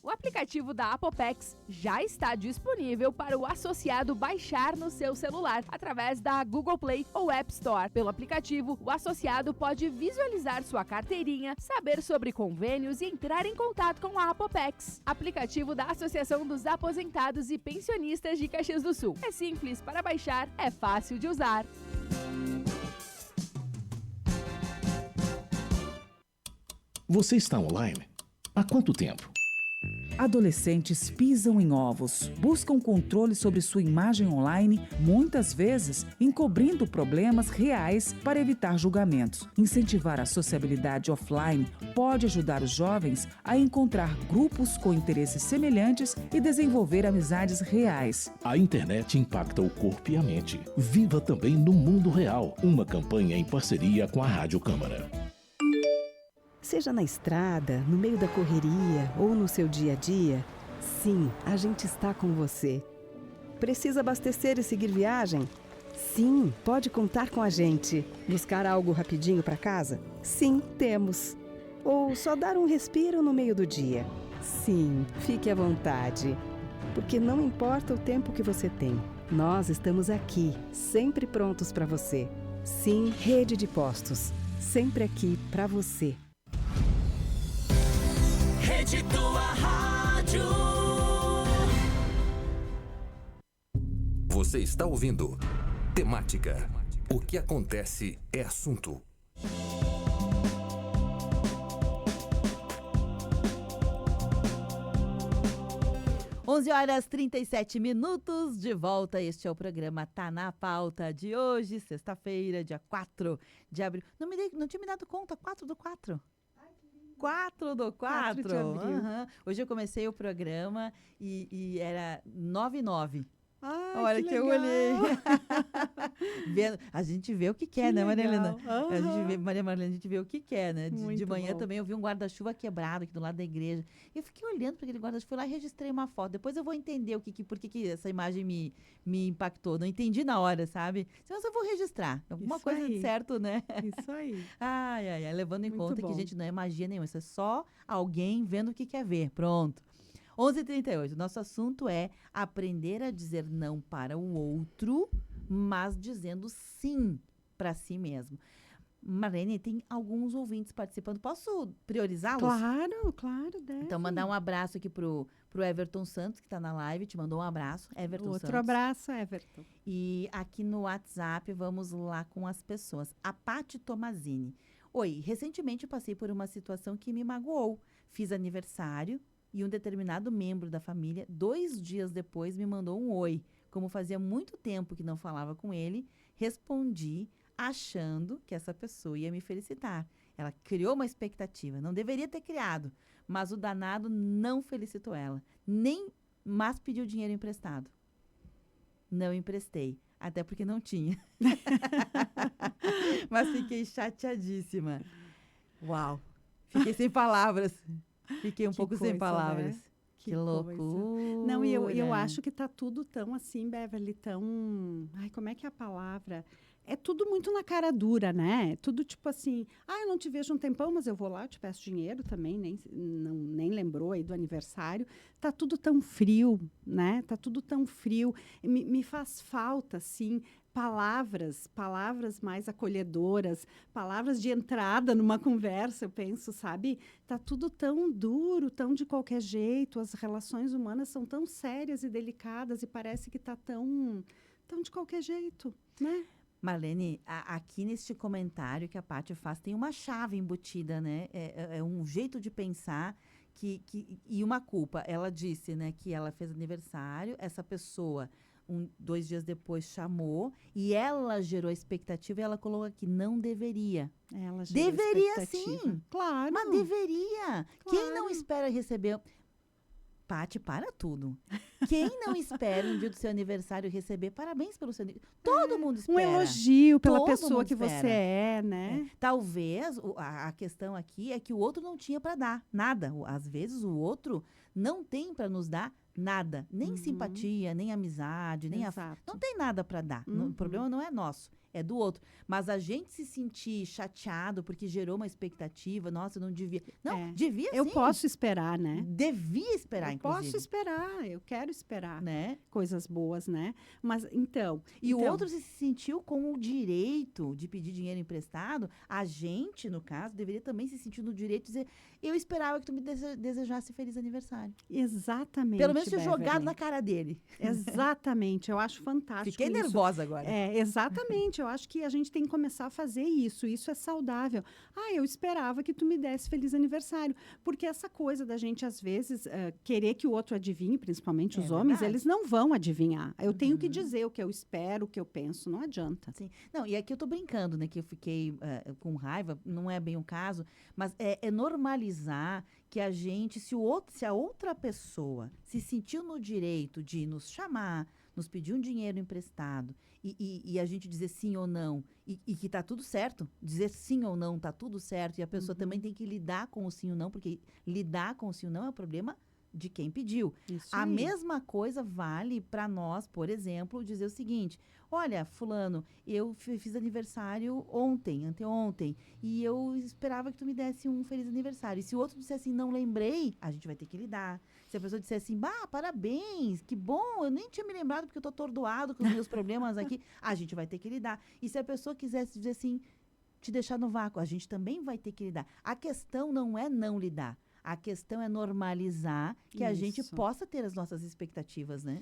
O aplicativo da Apopex já está disponível para o associado baixar no seu celular através da Google Play ou App Store. Pelo aplicativo, o associado pode visualizar sua carteirinha, saber sobre convênios e entrar em contato com a Apopex. Aplicativo da Associação dos Aposentados e Pensionistas de Caxias do Sul. É simples para baixar, é fácil de usar. Você está online? Há quanto tempo? Adolescentes pisam em ovos, buscam controle sobre sua imagem online, muitas vezes encobrindo problemas reais para evitar julgamentos. Incentivar a sociabilidade offline pode ajudar os jovens a encontrar grupos com interesses semelhantes e desenvolver amizades reais. A internet impacta o corpo e a mente. Viva também no mundo real. Uma campanha em parceria com a Rádio Câmara. Seja na estrada, no meio da correria ou no seu dia a dia, sim, a gente está com você. Precisa abastecer e seguir viagem? Sim, pode contar com a gente. Buscar algo rapidinho para casa? Sim, temos. Ou só dar um respiro no meio do dia? Sim, fique à vontade. Porque não importa o tempo que você tem, nós estamos aqui, sempre prontos para você. Sim, Rede de Postos, sempre aqui para você. Rede Tua Rádio. Você está ouvindo Temática. O que acontece é assunto. 11h37, de volta. Este é o programa Tá na Pauta de hoje, sexta-feira, dia 4 de abril. Não tinha me dado conta, 4/4. 4/4 de abril. Hoje eu comecei o programa e era 9/9. Ai, A hora que eu olhei. A gente vê o que quer, né, Maria Helena? A gente vê, Maria Marlene, a gente vê o que quer, né? De manhã também eu vi um guarda-chuva quebrado aqui do lado da igreja. Eu fiquei olhando para aquele guarda-chuva, fui lá e registrei uma foto. Depois eu vou entender por que essa imagem me impactou. Não entendi na hora, sabe? Mas eu vou registrar. Alguma Isso coisa aí. de certo, né? Isso aí. Ai. Levando em Muito conta bom. que, gente, não é magia nenhuma. Isso é só alguém vendo o que quer ver. Pronto. 11h38, nosso assunto é aprender a dizer não para o outro, mas dizendo sim para si mesmo. Marlene, tem alguns ouvintes participando. Posso priorizá-los? Claro, deve. Então, mandar um abraço aqui pro Everton Santos, que está na live. Te mandou um abraço, Everton Santos. Outro abraço, Everton. E aqui no WhatsApp, vamos lá com as pessoas. A Pati Tomazini. Oi, recentemente eu passei por uma situação que me magoou. Fiz aniversário e um determinado membro da família, 2 dias depois, me mandou um oi. Como fazia muito tempo que não falava com ele, respondi achando que essa pessoa ia me felicitar. Ela criou uma expectativa, não deveria ter criado, mas o danado não felicitou ela, mas pediu dinheiro emprestado. Não emprestei, até porque não tinha. Mas fiquei chateadíssima. Uau, fiquei sem palavras. Fiquei um pouco sem palavras. Né? Que loucura. Não, e eu acho que tá tudo tão assim, Beverly, tão... Ai, como é que é a palavra? É tudo muito na cara dura, né? Tudo tipo assim, eu não te vejo um tempão, mas eu vou lá, eu te peço dinheiro também, nem lembrou aí do aniversário. Tá tudo tão frio, né? Tá tudo tão frio. Me faz falta, assim, palavras mais acolhedoras, palavras de entrada numa conversa, eu penso, sabe? Tá tudo tão duro, tão de qualquer jeito, as relações humanas são tão sérias e delicadas e parece que tá tão de qualquer jeito, né? Marlene, aqui neste comentário que a Paty faz, tem uma chave embutida, né? É um jeito de pensar e uma culpa. Ela disse, né, que ela fez aniversário, essa pessoa... 2 dias depois chamou e ela gerou a expectativa e ela colocou aqui, não deveria. Ela gerou deveria sim. Claro. Mas deveria. Claro. Quem não espera receber... Paty, para tudo. Quem não espera um dia do seu aniversário receber parabéns pelo seu aniversário? Todo mundo espera. Um elogio pela Todo pessoa mundo que espera. você é, né? Talvez a questão aqui é que o outro não tinha para dar nada. Às vezes o outro não tem para nos dar nada, nem simpatia, nem amizade, nem não tem nada para dar. O problema não é nosso, é do outro. Mas a gente se sentir chateado porque gerou uma expectativa, nossa, não devia. Não, devia sim. Eu posso esperar, né? Devia esperar, inclusive. Posso esperar, eu quero esperar, né? Coisas boas, né? Mas então... E o outro se sentiu com o direito de pedir dinheiro emprestado, a gente, no caso, deveria também se sentir no direito de dizer, eu esperava que tu me desejasse feliz aniversário. Exatamente, pelo menos ter Beverly. jogado na cara dele. Exatamente, eu acho fantástico. Fiquei nervosa agora. Exatamente, eu acho que a gente tem que começar a fazer isso é saudável. Eu esperava que tu me desse feliz aniversário, porque essa coisa da gente, às vezes, querer que o outro adivinhe, principalmente os homens, verdade. eles não vão adivinhar. Eu tenho que dizer o que eu espero, o que eu penso, não adianta. Sim. Não, e aqui eu tô brincando, né, que eu fiquei com raiva, não é bem o caso, mas é normalizar que a gente, se a outra pessoa se sentiu no direito de nos chamar, nos pedir um dinheiro emprestado e a gente dizer sim ou não, e que tá tudo certo, dizer sim ou não tá tudo certo, e a pessoa também tem que lidar com o sim ou não, porque lidar com o sim ou não é o problema de quem pediu. A mesma coisa vale para nós, por exemplo, dizer o seguinte, olha, fulano, eu fiz aniversário anteontem, e eu esperava que tu me desse um feliz aniversário. E se o outro disser assim, não lembrei, a gente vai ter que lidar. Se a pessoa disser assim, parabéns, que bom, eu nem tinha me lembrado porque eu tô atordoado com os meus problemas aqui, a gente vai ter que lidar. E se a pessoa quisesse dizer assim, te deixar no vácuo, a gente também vai ter que lidar. A questão não é não lidar. A questão é normalizar que a gente possa ter as nossas expectativas, né?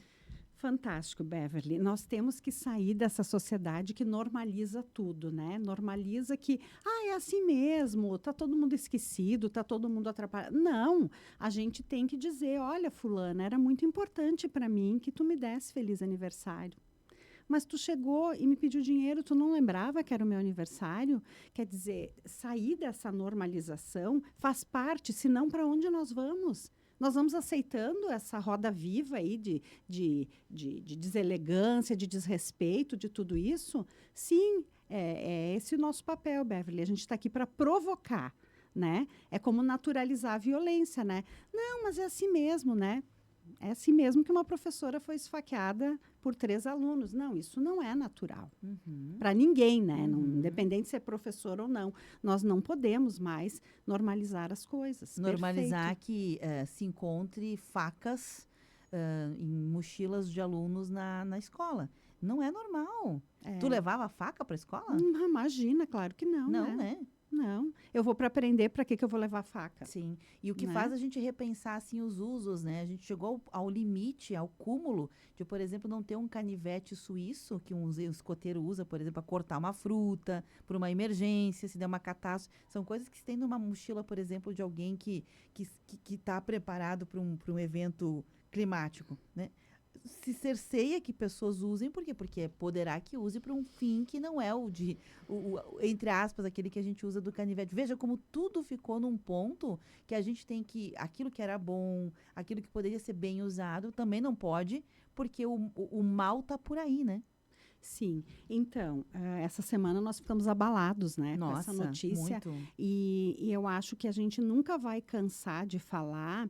Fantástico, Beverly. Nós temos que sair dessa sociedade que normaliza tudo, né? Normaliza que, é assim mesmo, tá todo mundo esquecido, tá todo mundo atrapalhado. Não, a gente tem que dizer, olha, fulana, era muito importante para mim que tu me desse feliz aniversário. Mas tu chegou e me pediu dinheiro, tu não lembrava que era o meu aniversário? Quer dizer, sair dessa normalização faz parte, senão para onde nós vamos? Nós vamos aceitando essa roda viva aí de deselegância, de desrespeito, de tudo isso? Sim, é esse o nosso papel, Beverly. A gente está aqui para provocar, né? É como naturalizar a violência, né? Não, mas é assim mesmo, né? É assim mesmo que uma professora foi esfaqueada por 3 alunos. Não, isso não é natural. Para ninguém, né? Independente se é professor ou não. Nós não podemos mais normalizar as coisas. Normalizar que se encontre facas em mochilas de alunos na escola. Não é normal. Tu levava faca para a escola? Imagina, claro que não. Não, né? Não, eu vou para aprender, para que eu vou levar faca? Sim, e o que faz a gente repensar, assim, os usos, né? A gente chegou ao limite, ao cúmulo de, por exemplo, não ter um canivete suíço, que um escoteiro usa, por exemplo, para cortar uma fruta, por uma emergência, se der uma catástrofe. São coisas que se tem numa mochila, por exemplo, de alguém que está preparado para um evento climático, né? Se cerceia que pessoas usem, por quê? Porque poderá que use para um fim que não é entre aspas, aquele que a gente usa do canivete. Veja como tudo ficou num ponto que a gente tem que, aquilo que era bom, aquilo que poderia ser bem usado, também não pode, porque o mal está por aí, né? Sim. Então, essa semana nós ficamos abalados, né? Nossa, com essa notícia. muito. E eu acho que a gente nunca vai cansar de falar,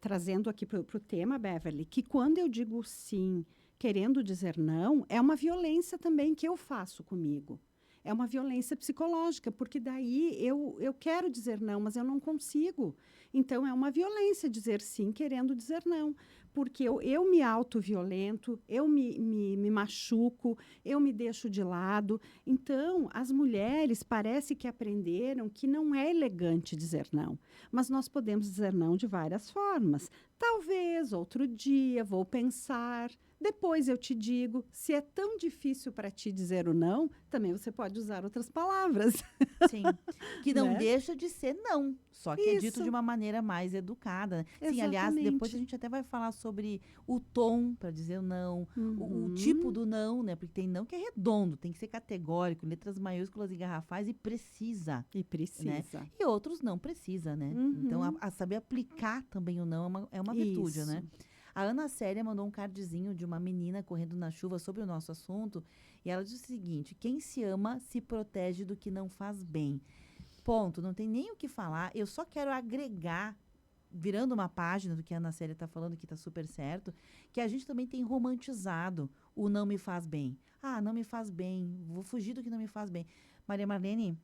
trazendo aqui para o tema, Beverly, que quando eu digo sim, querendo dizer não, é uma violência também que eu faço comigo. É uma violência psicológica, porque daí eu quero dizer não, mas eu não consigo. Então, é uma violência dizer sim, querendo dizer não. Porque eu me autoviolento, eu me machuco, eu me deixo de lado. Então, as mulheres parece que aprenderam que não é elegante dizer não. Mas nós podemos dizer não de várias formas. Talvez, outro dia, vou pensar, depois eu te digo. Se é tão difícil para ti dizer o não, também você pode usar outras palavras. Sim, que não Né? deixa de ser não, só que é dito de uma maneira mais educada, né? Sim, aliás, depois Exatamente. a gente até vai falar sobre o tom para dizer o não, o Uhum. tipo do não, né? Porque tem não que é redondo, tem que ser categórico, letras maiúsculas e garrafais e precisa. E precisa. Né? E outros não precisa, né? Uhum. Então, a saber aplicar também o não é uma virtude, Isso. né? A Ana Célia mandou um cardzinho de uma menina correndo na chuva sobre o nosso assunto. E ela diz o seguinte: quem se ama se protege do que não faz bem. Ponto. Não tem nem o que falar. Eu só quero agregar, virando uma página do que a Ana Célia está falando, que está super certo, que a gente também tem romantizado o não me faz bem. Ah, não me faz bem. Vou fugir do que não me faz bem. Maria Marlene,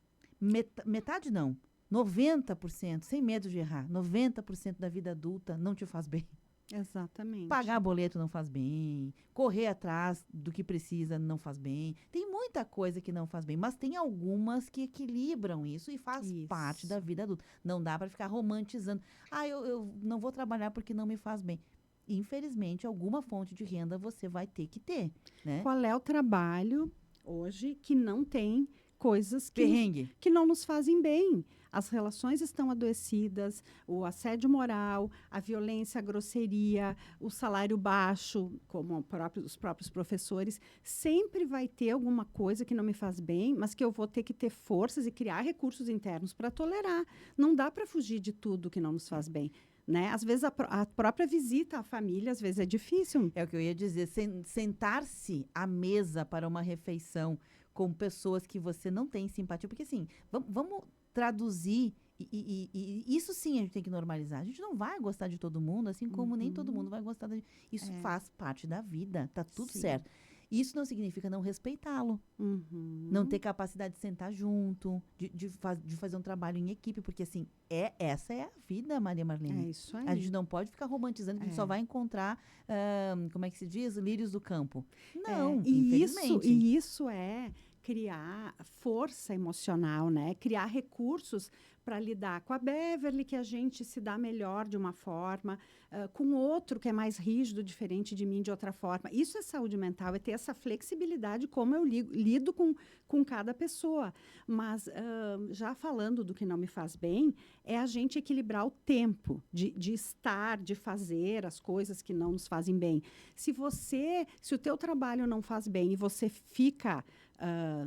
metade não. 90%, sem medo de errar, 90% da vida adulta não te faz bem. Exatamente. Pagar boleto não faz bem, correr atrás do que precisa não faz bem. Tem muita coisa que não faz bem, mas tem algumas que equilibram isso e faz parte da vida adulta. Não dá para ficar romantizando. Ah, eu não vou trabalhar porque não me faz bem. Infelizmente, alguma fonte de renda você vai ter que ter, né? Qual é o trabalho hoje que não tem coisas Perrengue. que não nos fazem bem? As relações estão adoecidas, o assédio moral, a violência, a grosseria, o salário baixo, como os próprios professores. Sempre vai ter alguma coisa que não me faz bem, mas que eu vou ter que ter forças e criar recursos internos para tolerar. Não dá para fugir de tudo que não nos faz bem. Né? Às vezes, a própria visita à família, às vezes, é difícil. É o que eu ia dizer. Sentar-se à mesa para uma refeição com pessoas que você não tem simpatia. Porque, assim, vamos traduzir, e isso sim a gente tem que normalizar. A gente não vai gostar de todo mundo, assim como nem todo mundo vai gostar da gente. Isso faz parte da vida, tá tudo certo. Isso não significa não respeitá-lo, não ter capacidade de sentar junto, de fazer um trabalho em equipe, porque assim, essa é a vida, Maria Marlene. É isso aí. A gente não pode ficar romantizando que a gente só vai encontrar, como é que se diz? Lírios do campo. Não, infelizmente. E isso é criar força emocional, né? Criar recursos para lidar com a Beverly, que a gente se dá melhor de uma forma, com outro que é mais rígido, diferente de mim, de outra forma. Isso é saúde mental, é ter essa flexibilidade, como eu lido com cada pessoa. Mas, já falando do que não me faz bem, é a gente equilibrar o tempo de estar, de fazer as coisas que não nos fazem bem. Se o teu trabalho não faz bem e você fica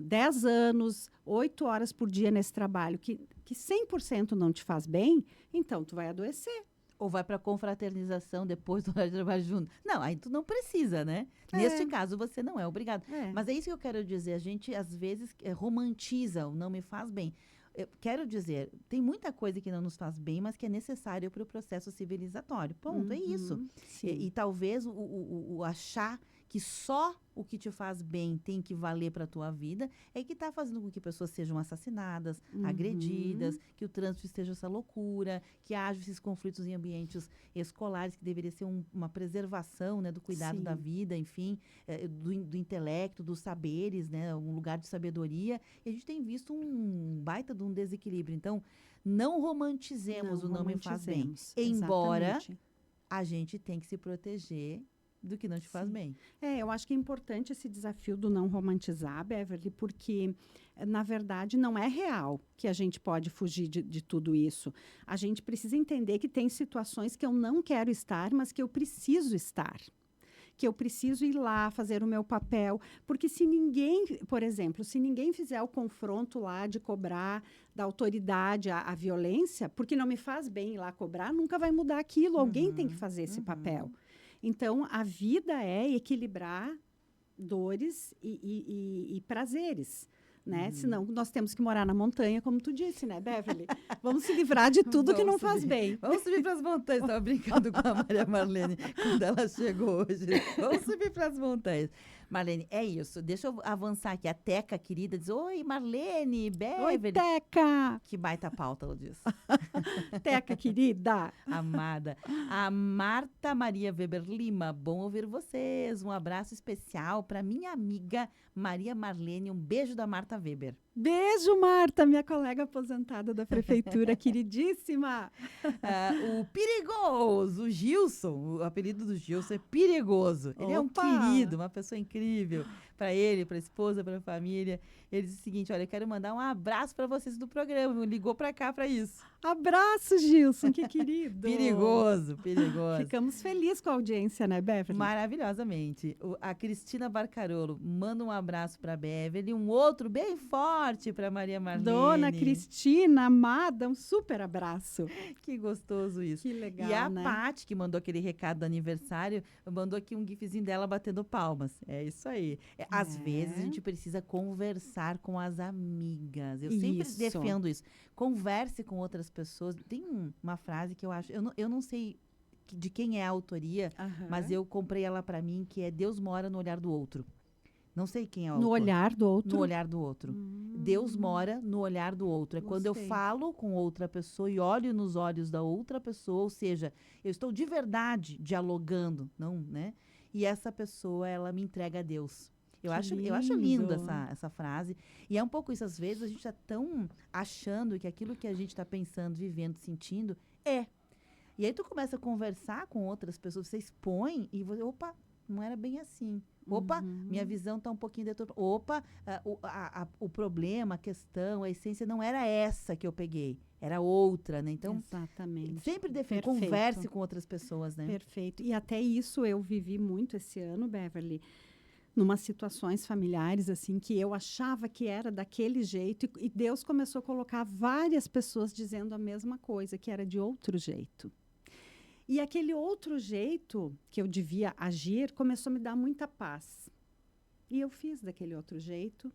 10 anos, 8 horas por dia nesse trabalho que 100% não te faz bem, então tu vai adoecer. Ou vai para confraternização depois do horário de trabalho junto. Não, aí tu não precisa, né? Neste caso, você não é obrigado. Mas é isso que eu quero dizer. A gente, às vezes, romantiza o não me faz bem. Eu quero dizer, tem muita coisa que não nos faz bem, mas que é necessário para o processo civilizatório. Ponto, é isso. E talvez o achar que só o que te faz bem tem que valer para a tua vida é que está fazendo com que pessoas sejam assassinadas, agredidas, que o trânsito esteja essa loucura, que haja esses conflitos em ambientes escolares, que deveria ser uma preservação, né, do cuidado da vida, enfim, do intelecto, dos saberes, né, um lugar de sabedoria. E a gente tem visto um baita de um desequilíbrio. Então, não romantizemos o não me faz bem. Embora a gente tem que se proteger do que não te faz bem. Eu acho que é importante esse desafio do não romantizar, Beverly, porque, na verdade, não é real que a gente pode fugir de tudo isso. A gente precisa entender que tem situações que eu não quero estar, mas que eu preciso estar. Que eu preciso ir lá fazer o meu papel. Porque se ninguém, por exemplo, se ninguém fizer o confronto lá de cobrar da autoridade a violência, porque não me faz bem ir lá cobrar, nunca vai mudar aquilo. Alguém tem que fazer esse papel. Então, a vida é equilibrar dores e prazeres, né? Senão, nós temos que morar na montanha, como tu disse, né, Beverly? Vamos se livrar de tudo que não faz bem. Vamos subir para as montanhas. Estava brincando com a Maria Marlene quando ela chegou hoje. Vamos subir para as montanhas. Marlene, é isso. Deixa eu avançar aqui. A Teca, querida, diz: oi, Marlene, Beverly. Oi, Teca! Que baita pauta, ela diz. Teca, querida. Amada. A Marta Maria Weber Lima, bom ouvir vocês. Um abraço especial para minha amiga Maria Marlene. Um beijo da Marta Weber. Beijo, Marta, minha colega aposentada da prefeitura, queridíssima. O perigoso, o Gilson, o apelido do Gilson é Perigoso. Ele é um querido, uma pessoa incrível. Para ele, para a esposa, para a família. Ele disse o seguinte: olha, eu quero mandar um abraço para vocês do programa. Me ligou para cá para isso. Abraço, Gilson, que querido. Perigoso. Ficamos felizes com a audiência, né, Beverly? Maravilhosamente. A Cristina Barcarolo manda um abraço para a Beverly, um outro bem forte para Maria Marlene. Dona Cristina, amada, um super abraço. Que gostoso isso. Que legal, e a né? Paty, que mandou aquele recado do aniversário, mandou aqui um gifzinho dela batendo palmas. É isso aí. Às vezes a gente precisa conversar com as amigas. Eu sempre defendo isso. Converse com outras pessoas. Tem uma frase que eu acho... Eu não sei de quem é a autoria, mas eu comprei ela para mim, que é: Deus mora no olhar do outro. Não sei quem é o autor. No olhar do outro? No olhar do outro. Deus mora no olhar do outro. É quando eu falo com outra pessoa e olho nos olhos da outra pessoa, ou seja, eu estou de verdade dialogando, não, né? E essa pessoa, ela me entrega a Deus. Eu acho lindo essa frase. E é um pouco isso. Às vezes a gente está tão achando que aquilo que a gente está pensando, vivendo, sentindo, é. E aí tu começa a conversar com outras pessoas, você expõe e você, opa, não era bem assim. Opa, minha visão está um pouquinho deturpada. Opa, o problema, a questão, a essência não era essa que eu peguei. Era outra, né? Então, exatamente. Sempre converse com outras pessoas, né? Perfeito. E até isso eu vivi muito esse ano, Beverly, numas situações familiares, assim, que eu achava que era daquele jeito, e Deus começou a colocar várias pessoas dizendo a mesma coisa, que era de outro jeito. E aquele outro jeito que eu devia agir começou a me dar muita paz. E eu fiz daquele outro jeito.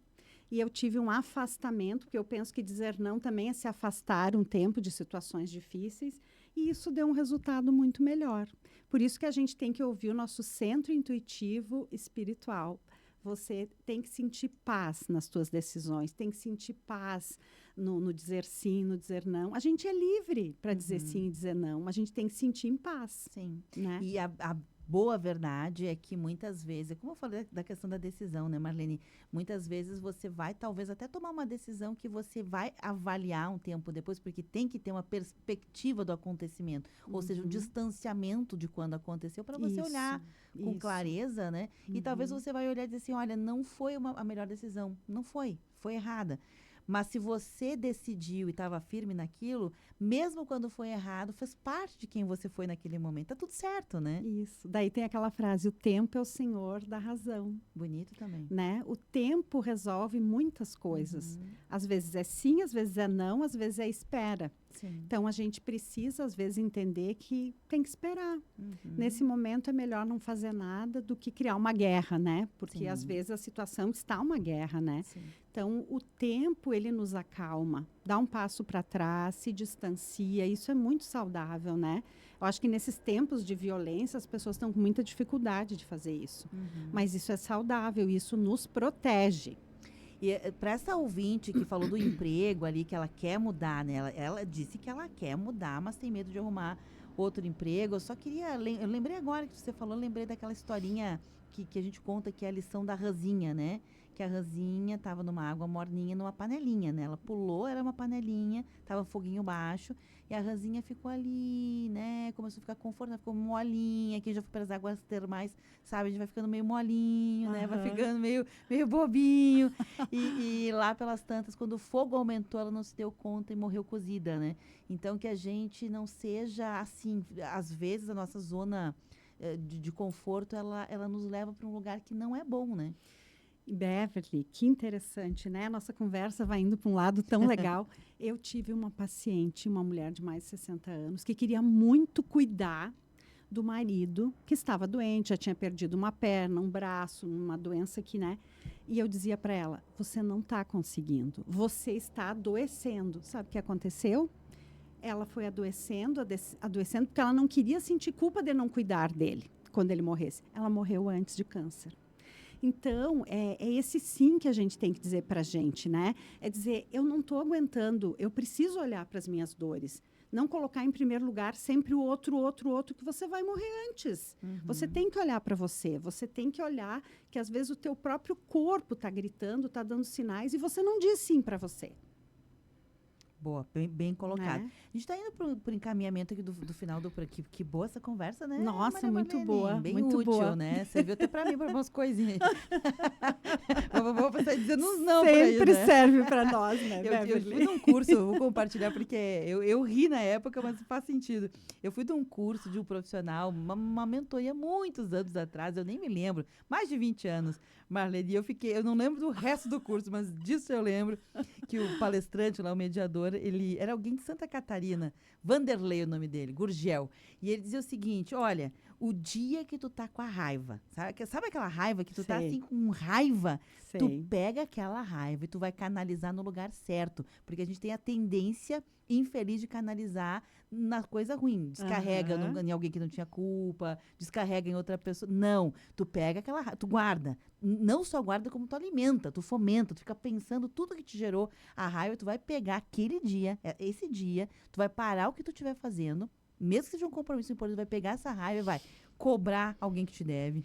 E eu tive um afastamento, porque eu penso que dizer não também é se afastar um tempo de situações difíceis. E isso deu um resultado muito melhor. Por isso que a gente tem que ouvir o nosso centro intuitivo espiritual. Você tem que sentir paz nas suas decisões, tem que sentir paz no dizer sim, no dizer não. A gente é livre para dizer sim e dizer não, mas a gente tem que sentir em paz. Sim. Né? E a boa verdade é que muitas vezes, como eu falei da questão da decisão, né, Marlene? Muitas vezes você vai, talvez, até tomar uma decisão que você vai avaliar um tempo depois, porque tem que ter uma perspectiva do acontecimento, ou seja, um distanciamento de quando aconteceu, para você olhar com clareza, né? E talvez você vai olhar e dizer assim, olha, não foi a melhor decisão, não foi errada. Mas se você decidiu e estava firme naquilo, mesmo quando foi errado, fez parte de quem você foi naquele momento. Tá tudo certo, né? Isso. Daí tem aquela frase, o tempo é o senhor da razão. Bonito também. Né? O tempo resolve muitas coisas. Às vezes é sim, às vezes é não, às vezes é espera. Sim. Então, a gente precisa, às vezes, entender que tem que esperar. Nesse momento, é melhor não fazer nada do que criar uma guerra, né? Porque, às vezes, a situação está uma guerra, né? Sim. Então, o tempo, ele nos acalma, dá um passo para trás, se distancia. Isso é muito saudável, né? Eu acho que nesses tempos de violência, as pessoas estão com muita dificuldade de fazer isso. Mas isso é saudável, isso nos protege. E para essa ouvinte que falou do emprego ali, que ela quer mudar, né? Ela disse que ela quer mudar, mas tem medo de arrumar outro emprego. Eu só queria... Eu lembrei agora que você falou, lembrei daquela historinha que a gente conta, que é a lição da Razinha, né? Que a Razinha estava numa água morninha, numa panelinha, né? Ela pulou, era uma panelinha, estava foguinho baixo, e a Razinha ficou ali, né? Começou a ficar confortável, ficou molinha. Quem já foi para as águas termais, sabe? A gente vai ficando meio molinho, né? Vai ficando meio bobinho. E lá pelas tantas, quando o fogo aumentou, ela não se deu conta e morreu cozida, né? Então, que a gente não seja assim. Às vezes, a nossa zona de conforto, ela nos leva para um lugar que não é bom, né? Beverly, que interessante, né? A nossa conversa vai indo para um lado tão legal. Eu tive uma paciente, uma mulher de mais de 60 anos, que queria muito cuidar do marido, que estava doente, já tinha perdido uma perna, um braço, uma doença que, né? E eu dizia para ela, você não está conseguindo, você está adoecendo. Sabe o que aconteceu? Ela foi adoecendo, porque ela não queria sentir culpa de não cuidar dele quando ele morresse. Ela morreu antes de câncer. Então, é esse sim que a gente tem que dizer para a gente, né? É dizer, eu não estou aguentando, eu preciso olhar para as minhas dores. Não colocar em primeiro lugar sempre o outro, que você vai morrer antes. Você tem que olhar para você, você tem que olhar que às vezes o teu próprio corpo está gritando, está dando sinais e você não diz sim para você. Boa, bem colocado. A gente está indo para o encaminhamento aqui do final do... Que boa essa conversa, né? Nossa, Maria muito Marlene? boa. Bem muito útil, boa. né? Você viu até para mim, para umas coisinhas. Vou passar dizendo uns não por aí, Sempre né? serve para nós, né, eu fui num curso, eu vou compartilhar, porque eu ri na época, mas faz sentido. Eu fui de um curso de um profissional, uma mentoria muitos anos atrás, eu nem me lembro, mais de 20 anos, Marlene, eu não lembro do resto do curso, mas disso eu lembro, que o palestrante lá, o mediador, ele era alguém de Santa Catarina, Vanderlei o nome dele, Gurgel, e ele dizia o seguinte, olha, o dia que tu tá com a raiva, sabe aquela raiva que tu tá assim com raiva? Tu pega aquela raiva e tu vai canalizar no lugar certo, porque a gente tem a tendência infeliz de canalizar na coisa ruim, descarrega em alguém que não tinha culpa, descarrega em outra pessoa. Não, tu pega aquela raiva, tu guarda, não só guarda como tu alimenta, tu fomenta, tu fica pensando tudo que te gerou a raiva, tu vai pegar aquele dia, esse dia, tu vai parar o que tu estiver fazendo, mesmo que seja um compromisso importante, tu vai pegar essa raiva e vai cobrar alguém que te deve,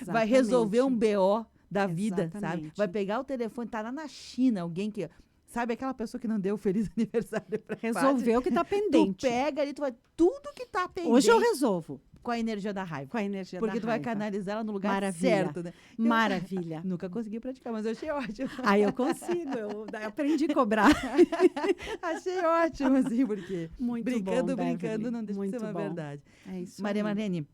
vai resolver um BO da vida, sabe? Vai pegar o telefone, tá lá na China, alguém que... Sabe aquela pessoa que não deu feliz aniversário pra resolver o que tá pendente. Tu pega ali, tu vai... Tudo que tá pendente... Hoje eu resolvo. Com a energia da raiva. Com a energia Porque da tu raiva. vai canalizar ela no lugar Maravilha. certo, né? Maravilha. Nunca consegui praticar, mas eu achei ótimo. Eu consigo. Eu aprendi a cobrar. Achei ótimo, assim, porque... Muito brincando, bom, brincando, não deixa de ser uma verdade. É isso Maria aí. Marlene,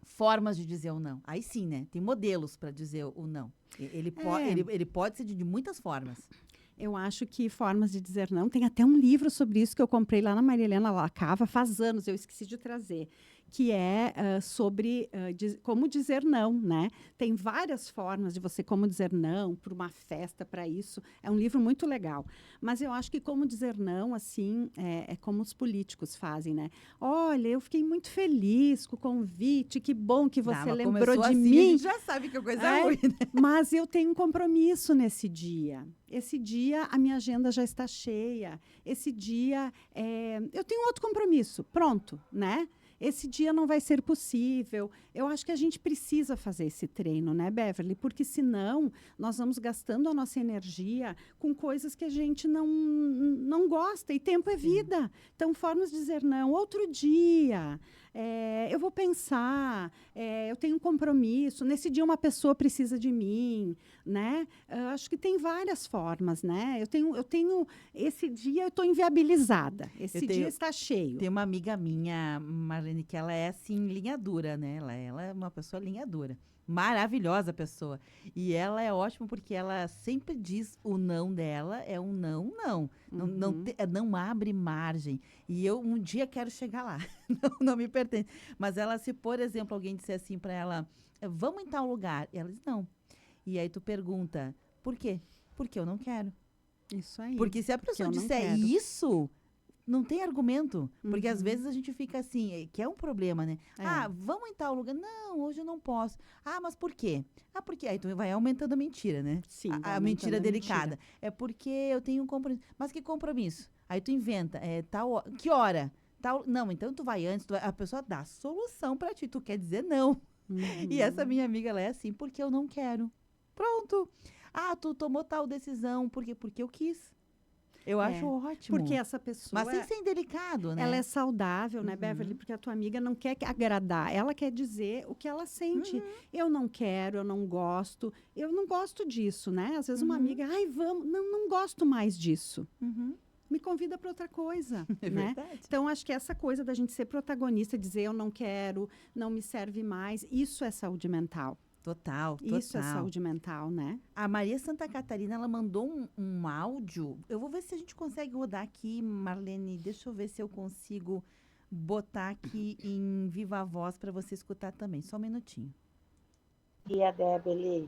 formas de dizer o não. Aí sim, né? Tem modelos para dizer o não. Ele pode ser de muitas formas. Eu acho que formas de dizer não. Tem até um livro sobre isso que eu comprei lá na Maria Helena Lacava faz anos, eu esqueci de trazer, que é sobre como dizer não, né? Tem várias formas de você como dizer não para uma festa, para isso. É um livro muito legal. Mas eu acho que como dizer não, assim, é como os políticos fazem, né? Olha, eu fiquei muito feliz com o convite, que bom que você lembrou de assim, mim. A gente já sabe que é coisa ruim, né? Mas eu tenho um compromisso nesse dia. Esse dia a minha agenda já está cheia. Esse dia eu tenho outro compromisso. Pronto, né? esse dia não vai ser possível. Eu acho que a gente precisa fazer esse treino, né, Beverly? Porque senão nós vamos gastando a nossa energia com coisas que a gente não gosta. E tempo é vida. Então, formas de dizer não. Outro dia, eu vou pensar, eu tenho um compromisso. Nesse dia uma pessoa precisa de mim, né? Acho que tem várias formas, né? Eu tenho esse dia eu estou inviabilizada. Esse dia está cheio. Tem uma amiga minha, Marlene, que ela é assim, linha dura, né? Ela é uma pessoa linha dura. Maravilhosa pessoa. E ela é ótima porque ela sempre diz o não dela é um não, não. Não abre margem. E eu um dia quero chegar lá. não me pertence. Mas ela, se, por exemplo, alguém disser assim para ela, vamos em tal lugar. E ela diz não. E aí tu pergunta, por quê? Porque eu não quero. Isso aí. Porque se a pessoa disser isso, não tem argumento. Porque às vezes a gente fica assim, que é um problema, né? Vamos em tal lugar. Não, hoje eu não posso. Mas por quê? Porque aí tu vai aumentando a mentira, né? Sim. A mentira delicada. É porque eu tenho um compromisso. Mas que compromisso? Aí tu inventa. Que hora? Não, então tu vai antes. A pessoa dá a solução pra ti. Tu quer dizer não. E essa minha amiga, ela é assim, porque eu não quero. Pronto. Tu tomou tal decisão. Por quê? Porque eu quis. Eu acho ótimo. Porque essa pessoa... Mas sem ser indelicado, né? Ela é saudável, né, Beverly? Porque a tua amiga não quer agradar. Ela quer dizer o que ela sente. Eu não quero, eu não gosto disso, né? Às vezes uma amiga, vamos, não gosto mais disso. Me convida para outra coisa, né? Verdade. Então, acho que essa coisa da gente ser protagonista, dizer eu não quero, não me serve mais, isso é saúde mental. Total. Isso é saúde mental, né? A Maria Santa Catarina, ela mandou um áudio. Eu vou ver se a gente consegue rodar aqui, Marlene. Deixa eu ver se eu consigo botar aqui em viva voz para você escutar também. Só um minutinho. E a Débora,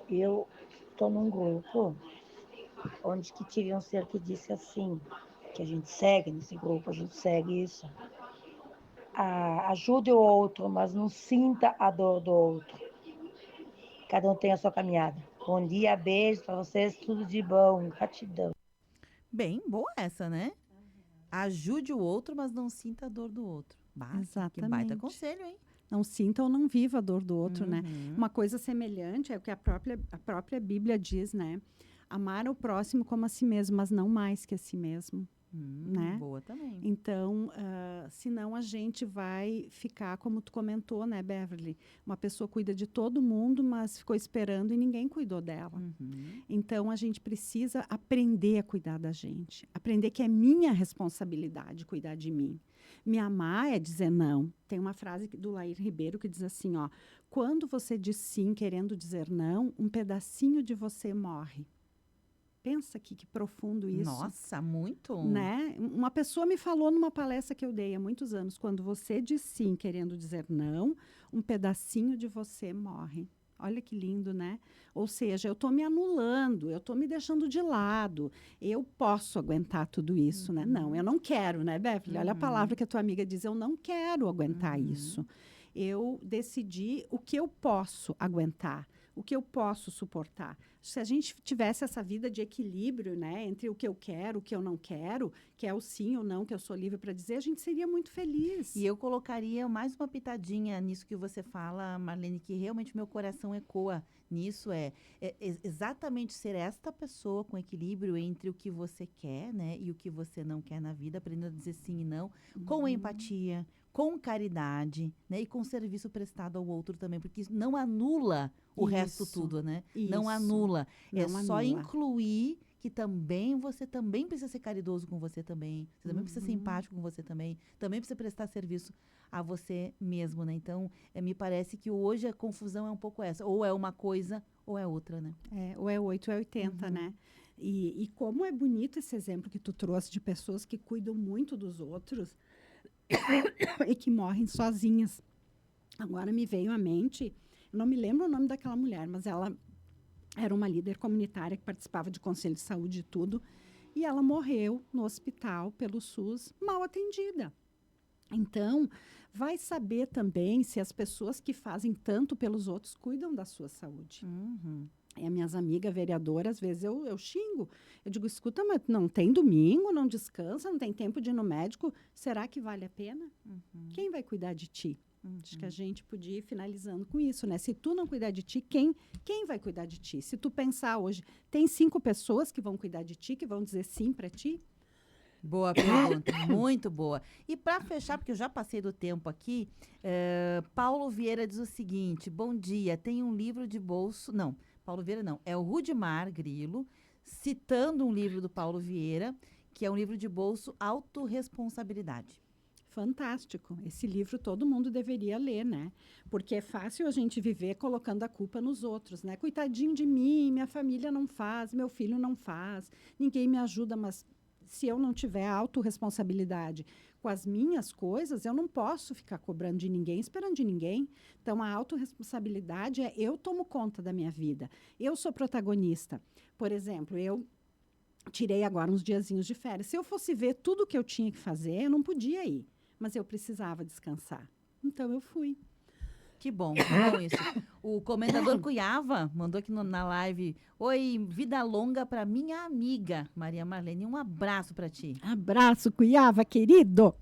eu estou num grupo onde que tive um ser que disse assim, que a gente segue nesse grupo, a gente segue isso. Ajude o outro, mas não sinta a dor do outro. Cada um tem a sua caminhada. Bom dia, beijo para vocês, tudo de bom, gratidão. Bem, boa essa, né? Ajude o outro, mas não sinta a dor do outro. Exatamente. Que baita conselho, hein? Não sinta ou não viva a dor do outro, né? Uma coisa semelhante é o que a própria Bíblia diz, né? Amar o próximo como a si mesmo, mas não mais que a si mesmo. Né? Boa também. Então, senão a gente vai ficar, como tu comentou, né, Beverly? Uma pessoa cuida de todo mundo, mas ficou esperando e ninguém cuidou dela. Então, a gente precisa aprender a cuidar da gente. Aprender que é minha responsabilidade cuidar de mim. Me amar é dizer não. Tem uma frase do Lair Ribeiro que diz assim, quando você diz sim querendo dizer não, um pedacinho de você morre. Pensa que profundo isso. Nossa, muito. Né? Uma pessoa me falou numa palestra que eu dei há muitos anos, quando você diz sim querendo dizer não, um pedacinho de você morre. Olha que lindo, né? Ou seja, eu estou me anulando, eu estou me deixando de lado. Eu posso aguentar tudo isso, né? Não, eu não quero, né, Beverly? Olha a palavra que a tua amiga diz, eu não quero aguentar isso. Eu decidi o que eu posso aguentar, o que eu posso suportar. Se a gente tivesse essa vida de equilíbrio, né, entre o que eu quero, o que eu não quero, que é o sim ou não que eu sou livre para dizer, a gente seria muito feliz. E eu colocaria mais uma pitadinha nisso que você fala, Marlene, que realmente meu coração ecoa nisso, é exatamente ser esta pessoa com equilíbrio entre o que você quer, né, e o que você não quer na vida, aprendendo a dizer sim e não, com empatia, com caridade, né, e com serviço prestado ao outro também, porque isso não anula o resto tudo, né? Não anula. Só incluir que você também precisa ser caridoso com você também, você também precisa ser empático com você também precisa prestar serviço a você mesmo, né? Então, me parece que hoje a confusão é um pouco essa, ou é uma coisa ou é outra, né? Ou é 8 ou é 80, né? E como é bonito esse exemplo que tu trouxe de pessoas que cuidam muito dos outros e que morrem sozinhas. Agora me veio à mente, eu não me lembro o nome daquela mulher, mas ela era uma líder comunitária que participava de conselho de saúde e tudo, e ela morreu no hospital pelo SUS, mal atendida. Então, vai saber também se as pessoas que fazem tanto pelos outros cuidam da sua saúde. E as minhas amigas vereadoras, às vezes eu xingo. Eu digo, escuta, mas não tem domingo, não descansa, não tem tempo de ir no médico. Será que vale a pena? Quem vai cuidar de ti? Acho que a gente podia ir finalizando com isso, né? Se tu não cuidar de ti, quem vai cuidar de ti? Se tu pensar hoje, tem 5 pessoas que vão cuidar de ti, que vão dizer sim para ti? Boa pergunta, muito boa. E para fechar, porque eu já passei do tempo aqui, Paulo Vieira diz o seguinte: bom dia, tem um livro de bolso... Não, Paulo Vieira não, é o Rudimar Grilo, citando um livro do Paulo Vieira, que é um livro de bolso, Autorresponsabilidade. Fantástico. Esse livro todo mundo deveria ler, né? Porque é fácil a gente viver colocando a culpa nos outros, né? Coitadinho de mim, minha família não faz, meu filho não faz, ninguém me ajuda, mas se eu não tiver autorresponsabilidade com as minhas coisas, eu não posso ficar cobrando de ninguém, esperando de ninguém. Então, a autorresponsabilidade é eu tomo conta da minha vida. Eu sou protagonista. Por exemplo, eu tirei agora uns diazinhos de férias. Se eu fosse ver tudo que eu tinha que fazer, eu não podia ir. Mas eu precisava descansar. Então, eu fui. Que bom isso. O comendador Cuiava mandou aqui na live: oi, vida longa para minha amiga Maria Marlene. Um abraço para ti. Abraço, Cuiava, querido.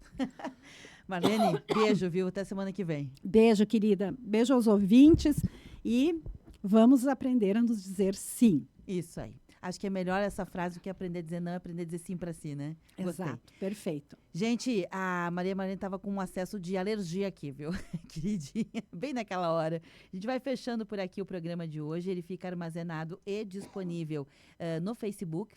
Marlene, beijo, viu? Até semana que vem. Beijo, querida. Beijo aos ouvintes e vamos aprender a nos dizer sim. Isso aí. Acho que é melhor essa frase do que aprender a dizer não, aprender a dizer sim para si, né? Gostei. Exato, perfeito. Gente, a Maria Marlene estava com um acesso de alergia aqui, viu? Queridinha, bem naquela hora. A gente vai fechando por aqui o programa de hoje. Ele fica armazenado e disponível no Facebook.